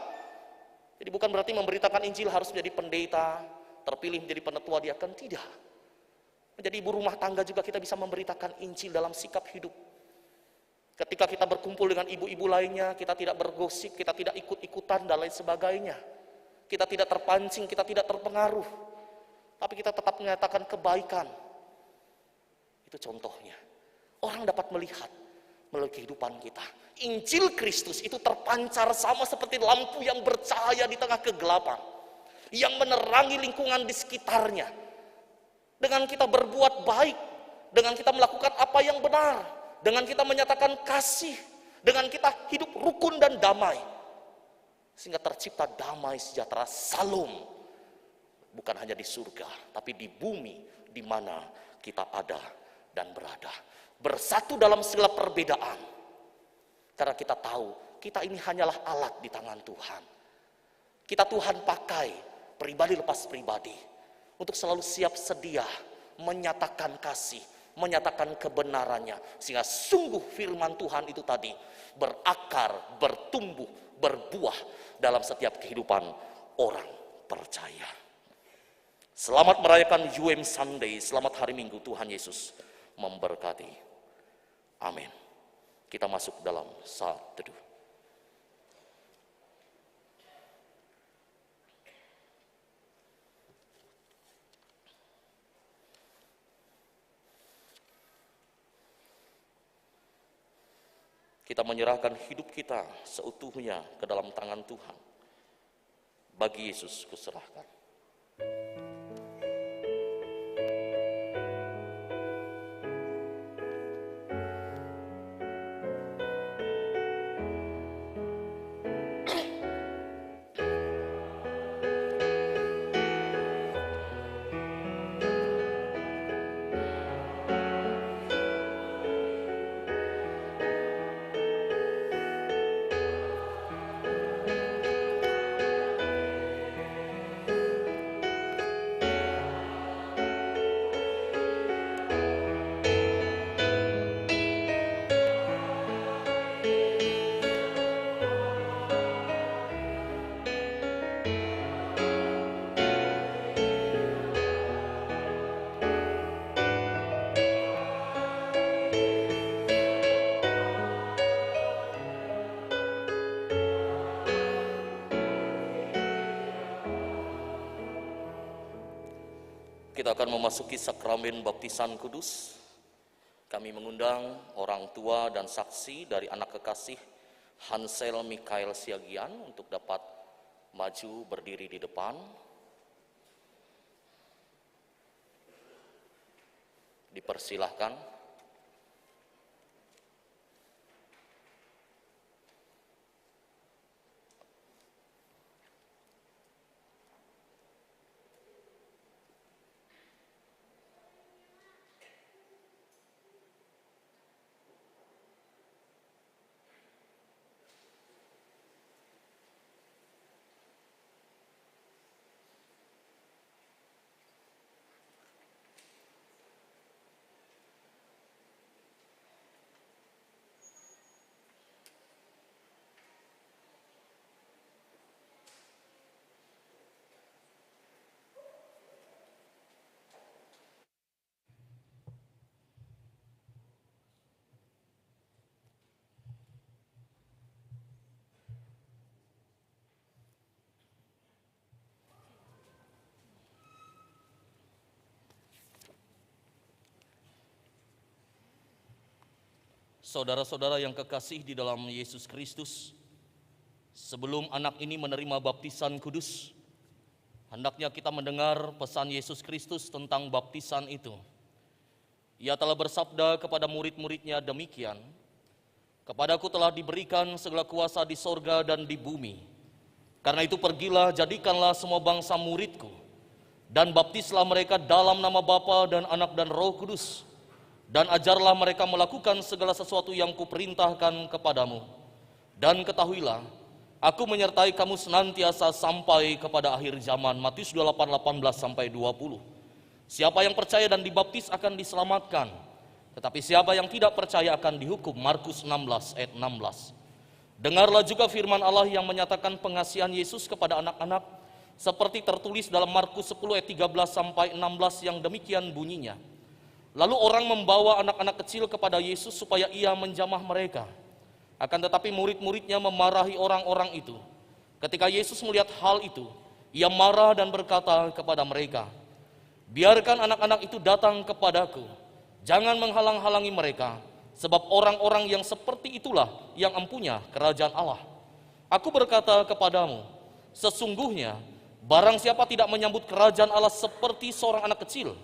C: Jadi bukan berarti memberitakan Injil harus menjadi pendeta, terpilih menjadi penetua diaken, tidak. Menjadi ibu rumah tangga juga kita bisa memberitakan Injil dalam sikap hidup. Ketika kita berkumpul dengan ibu-ibu lainnya, kita tidak bergosip, kita tidak ikut-ikutan dan lain sebagainya. Kita tidak terpancing, kita tidak terpengaruh. Tapi kita tetap menyatakan kebaikan. Itu contohnya. Orang dapat melihat melalui kehidupan kita. Injil Kristus itu terpancar sama seperti lampu yang bercahaya di tengah kegelapan, yang menerangi lingkungan di sekitarnya. Dengan kita berbuat baik, dengan kita melakukan apa yang benar, dengan kita menyatakan kasih, dengan kita hidup rukun dan damai, sehingga tercipta damai sejahtera salom, bukan hanya di surga, tapi di bumi di mana kita ada dan berada. Bersatu dalam segala perbedaan. Karena kita tahu, kita ini hanyalah alat di tangan Tuhan. Kita Tuhan pakai, pribadi lepas pribadi, untuk selalu siap sedia menyatakan kasih, menyatakan kebenarannya. Sehingga sungguh firman Tuhan itu tadi berakar, bertumbuh, berbuah dalam setiap kehidupan orang percaya. Selamat merayakan UM Sunday, selamat hari Minggu, Tuhan Yesus memberkati. Amin. Kita masuk dalam saat teduh. Kita menyerahkan hidup kita seutuhnya ke dalam tangan Tuhan. Bagi Yesus kuserahkan. Kita akan memasuki sakramen baptisan kudus. Kami mengundang orang tua dan saksi dari anak kekasih Hansel Mikael Siagian untuk dapat maju berdiri di depan. Dipersilahkan. Saudara-saudara yang kekasih di dalam Yesus Kristus, sebelum anak ini menerima baptisan kudus, hendaknya kita mendengar pesan Yesus Kristus tentang baptisan itu. Ia telah bersabda kepada murid-muridnya demikian, "Kepadaku telah diberikan segala kuasa di sorga dan di bumi. Karena itu pergilah, jadikanlah semua bangsa muridku, dan baptislah mereka dalam nama Bapa dan Anak dan Roh Kudus, dan ajarlah mereka melakukan segala sesuatu yang kuperintahkan kepadamu. Dan ketahuilah, aku menyertai kamu senantiasa sampai kepada akhir zaman." Matius 28:18-20. Siapa yang percaya dan dibaptis akan diselamatkan, tetapi siapa yang tidak percaya akan dihukum. Markus 16:16. Dengarlah juga firman Allah yang menyatakan pengasihan Yesus kepada anak-anak, seperti tertulis dalam Markus 10:13-16 yang demikian bunyinya. Lalu orang membawa anak-anak kecil kepada Yesus supaya ia menjamah mereka. Akan tetapi murid-muridnya memarahi orang-orang itu. Ketika Yesus melihat hal itu, ia marah dan berkata kepada mereka, "Biarkan anak-anak itu datang kepadaku. Jangan menghalang-halangi mereka, sebab orang-orang yang seperti itulah yang empunya kerajaan Allah. Aku berkata kepadamu, sesungguhnya barang siapa tidak menyambut kerajaan Allah seperti seorang anak kecil,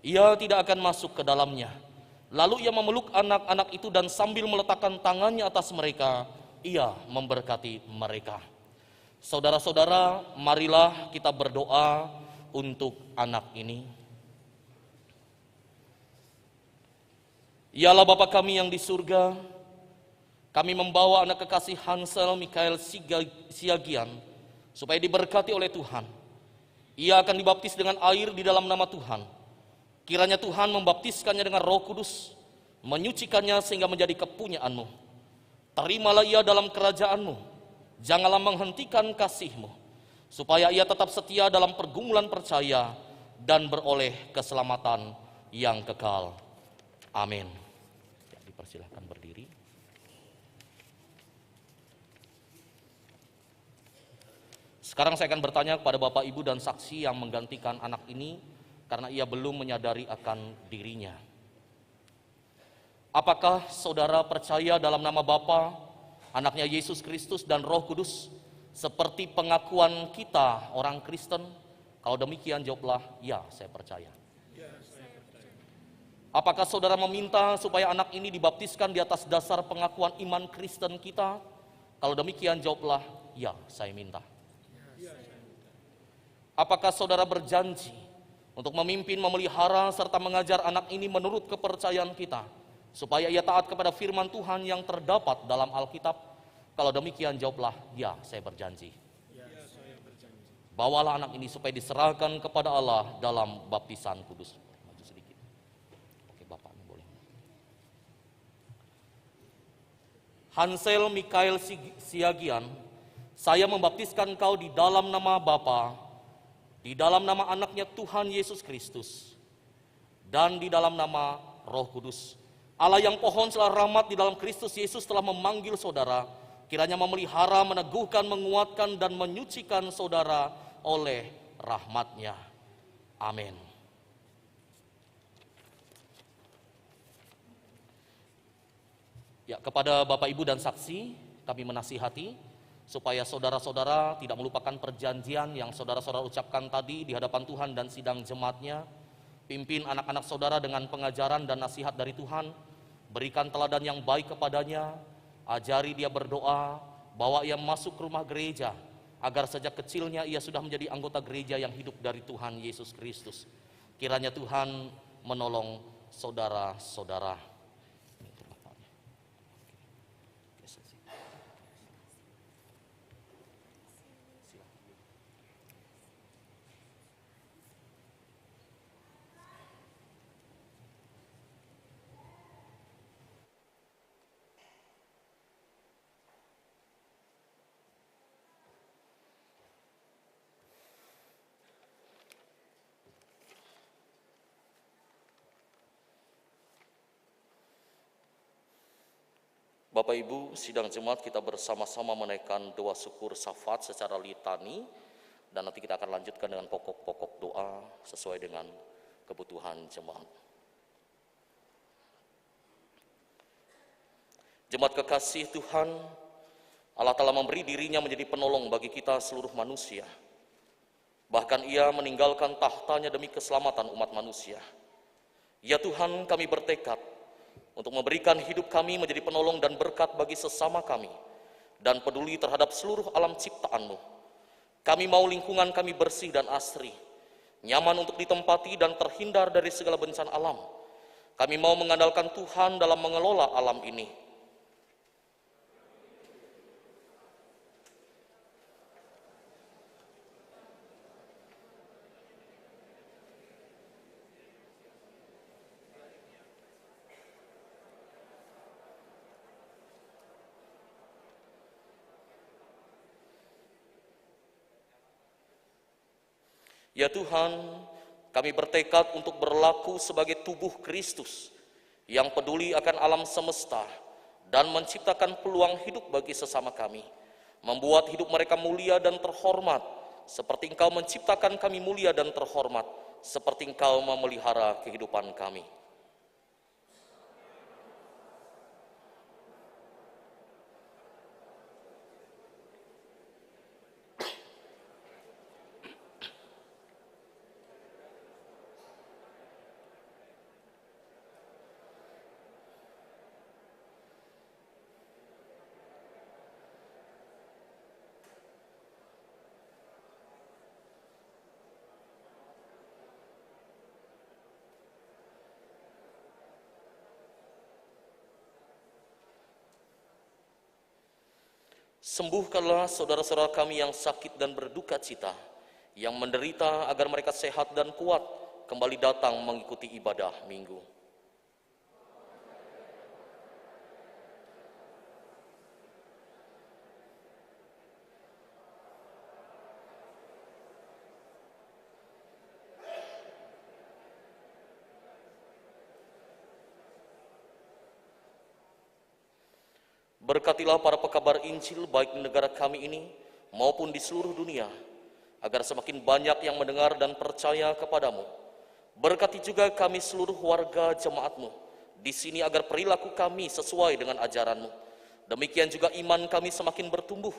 C: ia tidak akan masuk ke dalamnya." Lalu ia memeluk anak-anak itu dan sambil meletakkan tangannya atas mereka, ia memberkati mereka. Saudara-saudara, marilah kita berdoa untuk anak ini. Ya Allah Bapa kami yang di surga, kami membawa anak kekasih Hansel Mikael Siagian supaya diberkati oleh Tuhan. Ia akan dibaptis dengan air di dalam nama Tuhan. Kiranya Tuhan membaptiskannya dengan Roh Kudus, menyucikannya sehingga menjadi kepunyaan-Mu. Terimalah ia dalam kerajaan-Mu, janganlah menghentikan kasih-Mu, supaya ia tetap setia dalam pergumulan percaya dan beroleh keselamatan yang kekal. Amin. Ya, dipersilahkan berdiri. Sekarang saya akan bertanya kepada Bapak, Ibu, dan saksi yang menggantikan anak ini karena ia belum menyadari akan dirinya. Apakah saudara percaya dalam nama Bapa, Anaknya Yesus Kristus, dan Roh Kudus seperti pengakuan kita orang Kristen? Kalau demikian jawablah, ya, saya percaya. Apakah saudara meminta supaya anak ini dibaptiskan di atas dasar pengakuan iman Kristen kita? Kalau demikian jawablah, ya, saya minta. Apakah saudara berjanji untuk memimpin, memelihara, serta mengajar anak ini menurut kepercayaan kita, supaya ia taat kepada firman Tuhan yang terdapat dalam Alkitab? Kalau demikian jawablah, ya, saya berjanji. Bawalah anak ini supaya diserahkan kepada Allah dalam baptisan kudus. Maju sedikit. Oke, Bapak boleh. Hansel Mikael Siagian, saya membaptiskan kau di dalam nama Bapa, di dalam nama anaknya Tuhan Yesus Kristus, dan di dalam nama Roh Kudus. Allah yang pohon selera rahmat di dalam Kristus Yesus telah memanggil saudara, kiranya memelihara, meneguhkan, menguatkan, dan menyucikan saudara oleh rahmat-Nya. Amin. Ya, kepada Bapak, Ibu, dan saksi, kami menasihati supaya saudara-saudara tidak melupakan perjanjian yang saudara-saudara ucapkan tadi di hadapan Tuhan dan sidang jemaatnya. Pimpin anak-anak saudara dengan pengajaran dan nasihat dari Tuhan. Berikan teladan yang baik kepadanya. Ajari dia berdoa, bawa ia masuk ke rumah gereja, agar sejak kecilnya ia sudah menjadi anggota gereja yang hidup dari Tuhan Yesus Kristus. Kiranya Tuhan menolong saudara-saudara. Bapak Ibu, sidang jemaat kita bersama-sama menaikkan doa syukur syafaat secara litani, dan nanti kita akan lanjutkan dengan pokok-pokok doa sesuai dengan kebutuhan jemaat. Jemaat kekasih Tuhan, Allah telah memberi dirinya menjadi penolong bagi kita seluruh manusia. Bahkan ia meninggalkan tahtanya demi keselamatan umat manusia. Ya Tuhan, kami bertekad untuk memberikan hidup kami menjadi penolong dan berkat bagi sesama kami, dan peduli terhadap seluruh alam ciptaan-Mu. Kami mau lingkungan kami bersih dan asri, nyaman untuk ditempati dan terhindar dari segala bencana alam. Kami mau mengandalkan Tuhan dalam mengelola alam ini. Ya Tuhan, kami bertekad untuk berlaku sebagai tubuh Kristus yang peduli akan alam semesta dan menciptakan peluang hidup bagi sesama kami, membuat hidup mereka mulia dan terhormat, seperti Engkau menciptakan kami mulia dan terhormat, seperti Engkau memelihara kehidupan kami. Sembuhkanlah saudara-saudara kami yang sakit dan berduka cita, yang menderita agar mereka sehat dan kuat kembali datang mengikuti ibadah minggu. Berkatilah para pekabar Injil baik di negara kami ini maupun di seluruh dunia, agar semakin banyak yang mendengar dan percaya kepadamu. Berkati juga kami seluruh warga jemaat-Mu di sini agar perilaku kami sesuai dengan ajaran-Mu. Demikian juga iman kami semakin bertumbuh,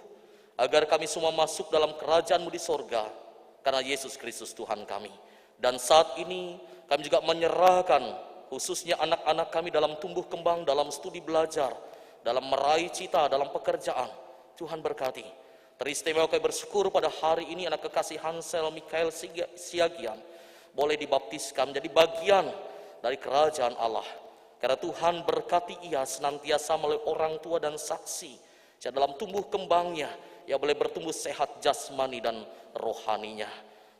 C: agar kami semua masuk dalam kerajaan-Mu di sorga, karena Yesus Kristus Tuhan kami. Dan saat ini kami juga menyerahkan khususnya anak-anak kami dalam tumbuh kembang, dalam studi belajar, dalam meraih cita, dalam pekerjaan. Tuhan berkati. Teristimewa kami bersyukur pada hari ini anak kekasih Hansel Mikael Siagian boleh dibaptiskan menjadi bagian dari kerajaan Allah. Karena Tuhan berkati ia senantiasa melalui orang tua dan saksi. Dalam tumbuh kembangnya, ia boleh bertumbuh sehat jasmani dan rohaninya.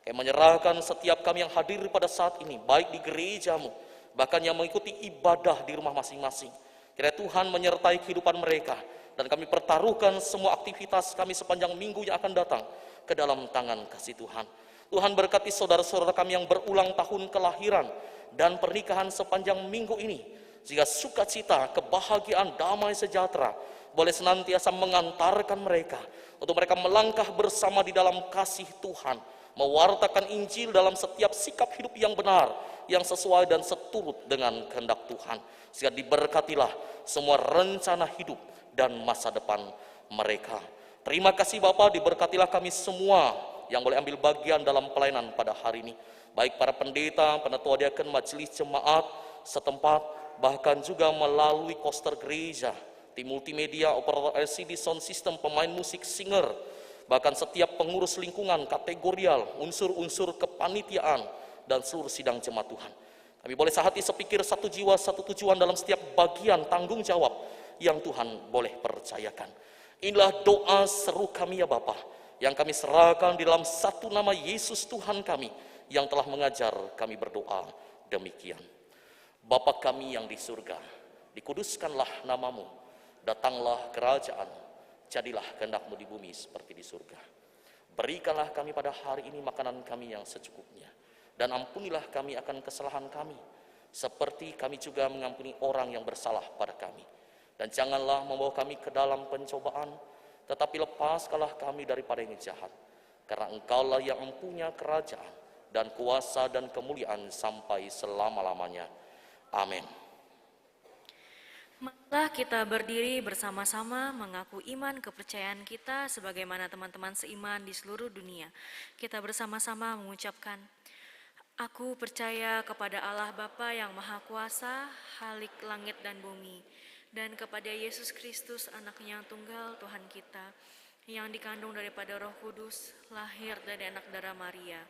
C: Kami menyerahkan setiap kami yang hadir pada saat ini, baik di gerejamu, bahkan yang mengikuti ibadah di rumah masing-masing. Kiranya Tuhan menyertai kehidupan mereka, dan kami pertaruhkan semua aktivitas kami sepanjang minggu yang akan datang ke dalam tangan kasih Tuhan. Tuhan berkati saudara-saudara kami yang berulang tahun kelahiran dan pernikahan sepanjang minggu ini, sehingga sukacita, kebahagiaan, damai sejahtera boleh senantiasa mengantarkan mereka untuk mereka melangkah bersama di dalam kasih Tuhan, mewartakan Injil dalam setiap sikap hidup yang benar, yang sesuai dan seturut dengan kehendak Tuhan. Sehingga diberkatilah semua rencana hidup dan masa depan mereka. Terima kasih Bapa, diberkatilah kami semua yang boleh ambil bagian dalam pelayanan pada hari ini. Baik para pendeta, penatua diaken, majelis jemaat setempat, bahkan juga melalui poster gereja, tim multimedia, operator LCD, sound system, pemain musik, singer, bahkan setiap pengurus lingkungan, kategorial, unsur-unsur kepanitiaan, dan seluruh sidang jemaat Tuhan. Kami boleh sehati sepikir, satu jiwa, satu tujuan dalam setiap bagian tanggung jawab yang Tuhan boleh percayakan. Inilah doa seru kami ya Bapa, yang kami serahkan di dalam satu nama Yesus Tuhan kami, yang telah mengajar kami berdoa demikian. Bapa kami yang di surga, dikuduskanlah namamu, datanglah kerajaan, jadilah kehendak-Mu di bumi seperti di surga. Berikanlah kami pada hari ini makanan kami yang secukupnya, dan ampunilah kami akan kesalahan kami, seperti kami juga mengampuni orang yang bersalah pada kami. Dan janganlah membawa kami ke dalam pencobaan, tetapi lepaskanlah kami daripada yang jahat. Karena Engkaulah yang mempunyai kerajaan dan kuasa dan kemuliaan sampai selama-lamanya. Amin.
B: Marilah kita berdiri bersama-sama mengaku iman kepercayaan kita sebagaimana teman-teman seiman di seluruh dunia. Kita bersama-sama mengucapkan, Aku percaya kepada Allah Bapa yang Maha Kuasa, Khalik langit dan bumi, dan kepada Yesus Kristus anaknya yang tunggal Tuhan kita, yang dikandung daripada Roh Kudus, lahir dari anak darah Maria,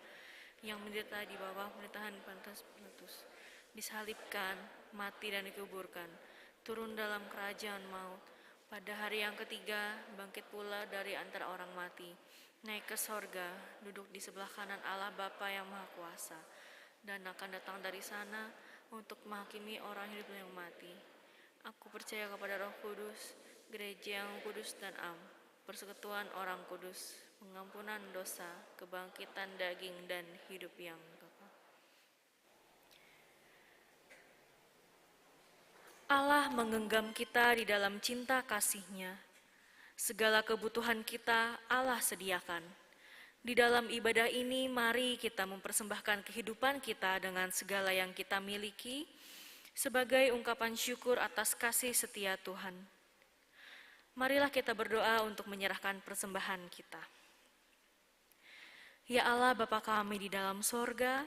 B: yang menderita di bawah pemerintahan Pontius Pilatus, disalibkan, mati dan dikuburkan, turun dalam kerajaan maut, pada hari yang ketiga bangkit pula dari antara orang mati, naik ke sorga, duduk di sebelah kanan Allah Bapa yang Maha Kuasa, dan akan datang dari sana untuk menghakimi orang hidup dan yang mati. Aku percaya kepada Roh Kudus, gereja yang kudus dan am, persekutuan orang kudus, pengampunan dosa, kebangkitan daging dan hidup yang kekal. Allah menggenggam kita di dalam cinta kasih-Nya. Segala kebutuhan kita Allah sediakan. Di dalam ibadah ini mari kita mempersembahkan kehidupan kita dengan segala yang kita miliki sebagai ungkapan syukur atas kasih setia Tuhan. Marilah kita berdoa untuk menyerahkan persembahan kita. Ya Allah Bapa kami di dalam sorga,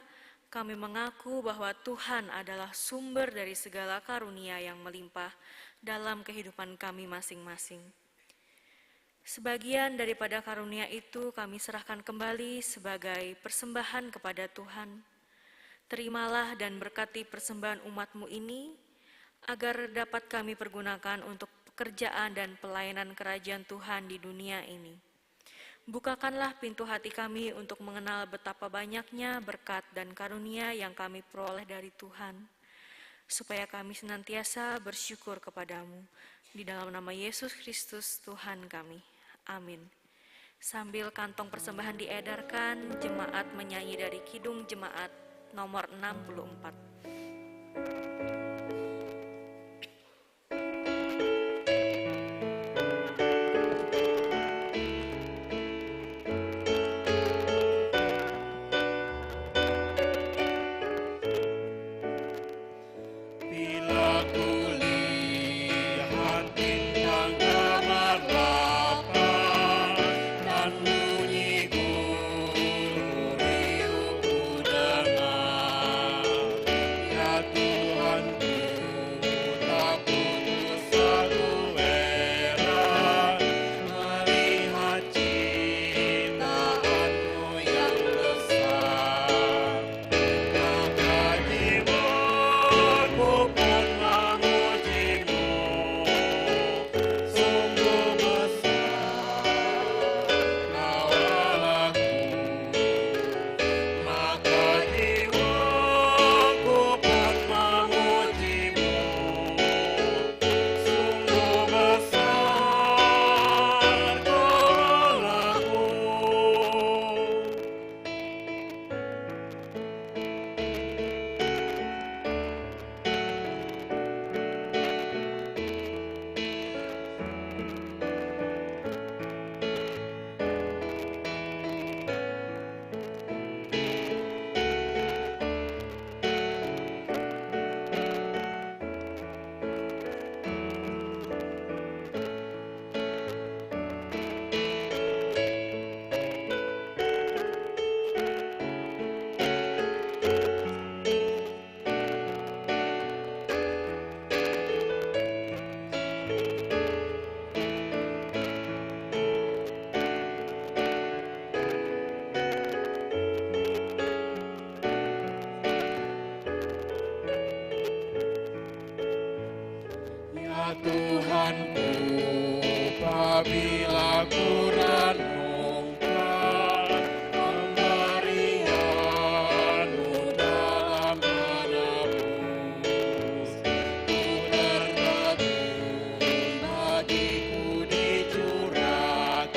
B: kami mengaku bahwa Tuhan adalah sumber dari segala karunia yang melimpah dalam kehidupan kami masing-masing. Sebagian daripada karunia itu kami serahkan kembali sebagai persembahan kepada Tuhan. Terimalah dan berkati persembahan umat-Mu ini, agar dapat kami pergunakan untuk pekerjaan dan pelayanan kerajaan Tuhan di dunia ini. Bukakanlah pintu hati kami untuk mengenal betapa banyaknya berkat dan karunia yang kami peroleh dari Tuhan, supaya kami senantiasa bersyukur kepadamu. Di dalam nama Yesus Kristus Tuhan kami. Amin. Sambil kantong persembahan diedarkan, jemaat menyanyi dari Kidung Jemaat nomor 64.
D: Bila kulihat bintang gemerlapan dan bunyi guru riuh ku dengar, ya Tuhanku, tak putus aku heran melihat ciptaanmu yang besar. Maka jiwaku pun memujimu, sungguh besar Kau Allahku. Maka jiwaku pun memujimu, sungguh besar Kau Allahku. Ya Tuhanku, apabila ku renungkan pemberian-Mu dalam menebus, ku tertegun bagiku dicurahkan.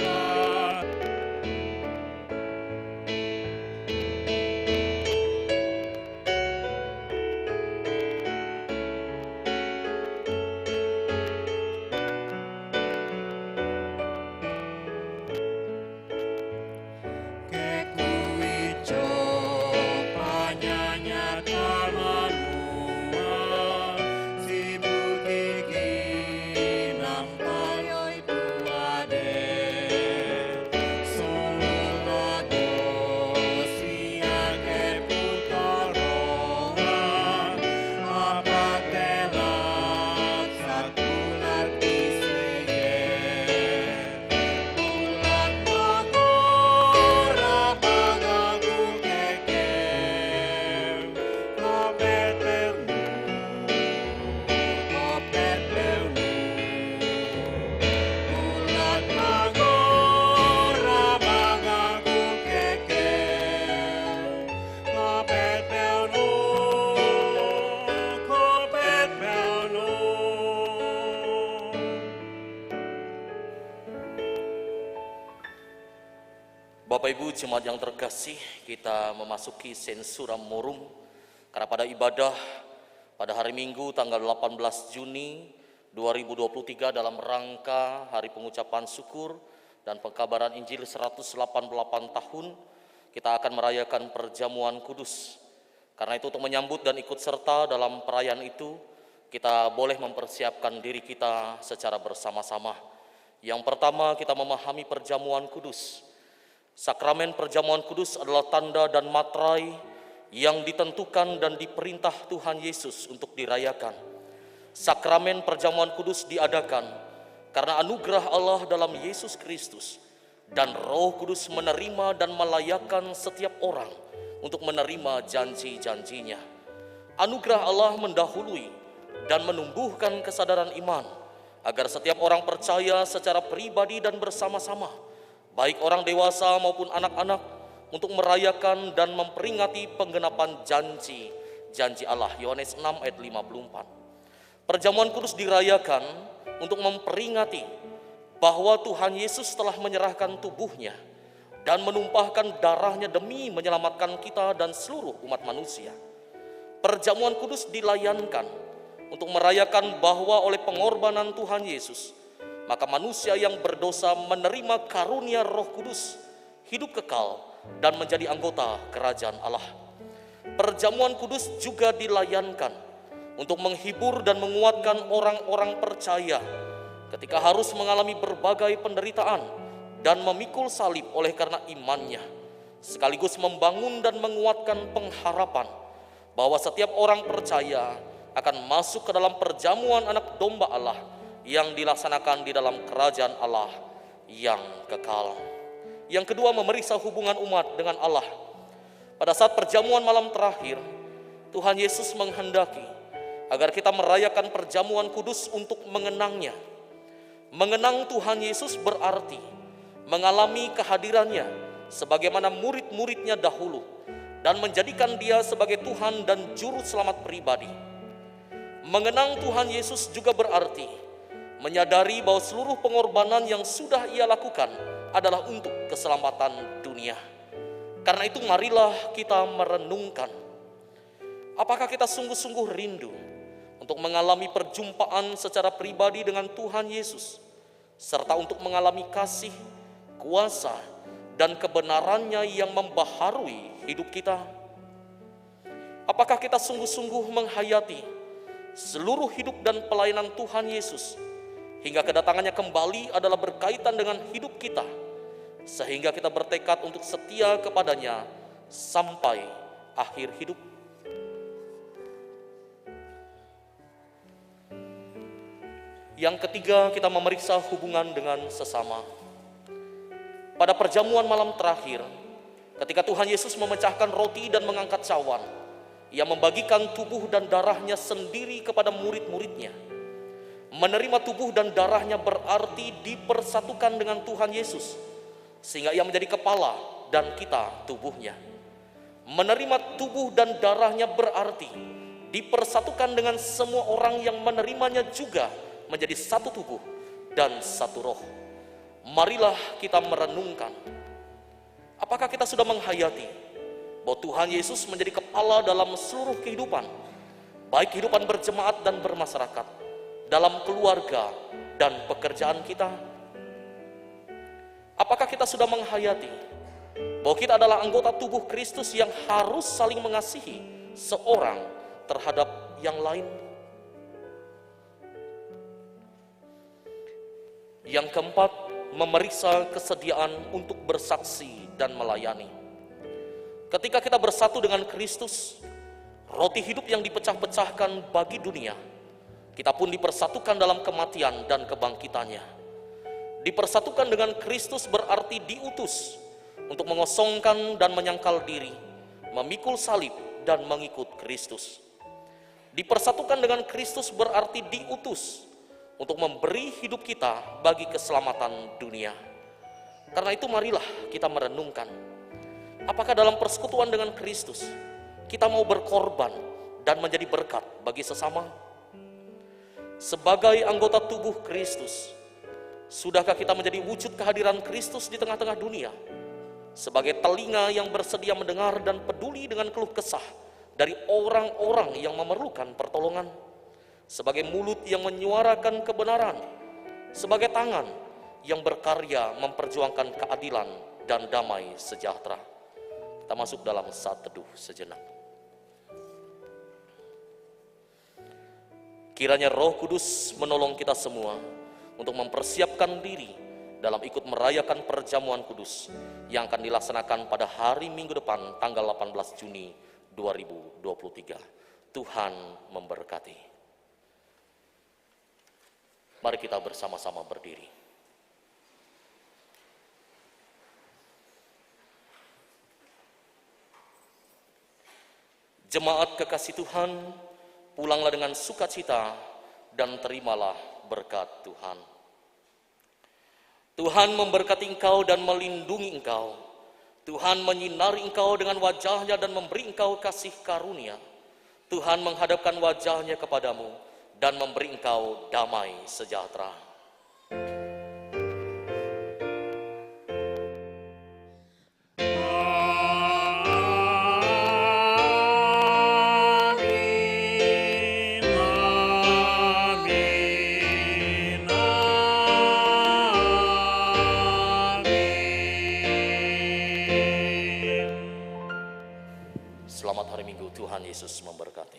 C: Bapak Ibu jemaat yang terkasih, kita memasuki Sensura Morum karena pada ibadah pada hari Minggu tanggal 18 Juni 2023 dalam rangka hari pengucapan syukur dan pengkabaran Injil 188 tahun, kita akan merayakan perjamuan kudus. Karena itu untuk menyambut dan ikut serta dalam perayaan itu, kita boleh mempersiapkan diri kita secara bersama-sama. Yang pertama, kita memahami perjamuan kudus. Sakramen perjamuan kudus adalah tanda dan materai yang ditentukan dan diperintah Tuhan Yesus untuk dirayakan. Sakramen perjamuan kudus diadakan karena anugerah Allah dalam Yesus Kristus dan Roh Kudus menerima dan melayakkan setiap orang untuk menerima janji-janjinya. Anugerah Allah mendahului dan menumbuhkan kesadaran iman agar setiap orang percaya secara pribadi dan bersama-sama, baik orang dewasa maupun anak-anak, untuk merayakan dan memperingati penggenapan janji Allah. Yohanes 6 ayat 54. Perjamuan kudus dirayakan untuk memperingati bahwa Tuhan Yesus telah menyerahkan tubuhnya dan menumpahkan darahnya demi menyelamatkan kita dan seluruh umat manusia. Perjamuan kudus dilayankan untuk merayakan bahwa oleh pengorbanan Tuhan Yesus, maka manusia yang berdosa menerima karunia Roh Kudus, hidup kekal, dan menjadi anggota kerajaan Allah. Perjamuan kudus juga dilayankan untuk menghibur dan menguatkan orang-orang percaya ketika harus mengalami berbagai penderitaan dan memikul salib oleh karena imannya, sekaligus membangun dan menguatkan pengharapan bahwa setiap orang percaya akan masuk ke dalam perjamuan anak domba Allah yang dilaksanakan di dalam kerajaan Allah yang kekal. Yang kedua, memeriksa hubungan umat dengan Allah. Pada saat perjamuan malam terakhir, Tuhan Yesus menghendaki agar kita merayakan perjamuan kudus untuk mengenangnya. Mengenang Tuhan Yesus berarti mengalami kehadirannya sebagaimana murid-muridnya dahulu dan menjadikan dia sebagai Tuhan dan juru selamat pribadi. Mengenang Tuhan Yesus juga berarti menyadari bahwa seluruh pengorbanan yang sudah ia lakukan adalah untuk keselamatan dunia. Karena itu marilah kita merenungkan, apakah kita sungguh-sungguh rindu untuk mengalami perjumpaan secara pribadi dengan Tuhan Yesus, serta untuk mengalami kasih, kuasa, dan kebenarannya yang membaharui hidup kita? Apakah kita sungguh-sungguh menghayati seluruh hidup dan pelayanan Tuhan Yesus hingga kedatangannya kembali adalah berkaitan dengan hidup kita, sehingga kita bertekad untuk setia kepadanya sampai akhir hidup? Yang ketiga, kita memeriksa hubungan dengan sesama. Pada perjamuan malam terakhir, ketika Tuhan Yesus memecahkan roti dan mengangkat cawan, ia membagikan tubuh dan darahnya sendiri kepada murid-muridnya. Menerima tubuh dan darahnya berarti dipersatukan dengan Tuhan Yesus, sehingga ia menjadi kepala dan kita tubuhnya. Menerima tubuh dan darahnya berarti dipersatukan dengan semua orang yang menerimanya juga menjadi satu tubuh dan satu roh. Marilah kita merenungkan, apakah kita sudah menghayati bahwa Tuhan Yesus menjadi kepala dalam seluruh kehidupan, baik kehidupan berjemaat dan bermasyarakat, dalam keluarga dan pekerjaan kita? Apakah kita sudah menghayati bahwa kita adalah anggota tubuh Kristus yang harus saling mengasihi seorang terhadap yang lain? Yang keempat, memeriksa kesediaan untuk bersaksi dan melayani. Ketika kita bersatu dengan Kristus, roti hidup yang dipecah-pecahkan bagi dunia, kita pun dipersatukan dalam kematian dan kebangkitannya. Dipersatukan dengan Kristus berarti diutus untuk mengosongkan dan menyangkal diri, memikul salib dan mengikut Kristus. Dipersatukan dengan Kristus berarti diutus untuk memberi hidup kita bagi keselamatan dunia. Karena itu marilah kita merenungkan, apakah dalam persekutuan dengan Kristus kita mau berkorban dan menjadi berkat bagi sesama? Sebagai anggota tubuh Kristus, sudahkah kita menjadi wujud kehadiran Kristus di tengah-tengah dunia? sebagai telinga yang bersedia mendengar dan peduli dengan keluh kesah dari orang-orang yang memerlukan pertolongan, sebagai mulut yang menyuarakan kebenaran, sebagai tangan yang berkarya memperjuangkan keadilan dan damai sejahtera. Kita masuk dalam saat teduh sejenak. Kiranya Roh Kudus menolong kita semua untuk mempersiapkan diri dalam ikut merayakan perjamuan kudus yang akan dilaksanakan pada hari Minggu depan tanggal 18 Juni 2023. Tuhan memberkati. Mari kita bersama-sama berdiri. Jemaat kekasih Tuhan, pulanglah dengan sukacita dan terimalah berkat Tuhan. Tuhan memberkati engkau dan melindungi engkau. Tuhan menyinari engkau dengan wajahnya dan memberi engkau kasih karunia. Tuhan menghadapkan wajahnya kepadamu dan memberi engkau damai sejahtera. Selamat hari Minggu, Tuhan Yesus memberkati.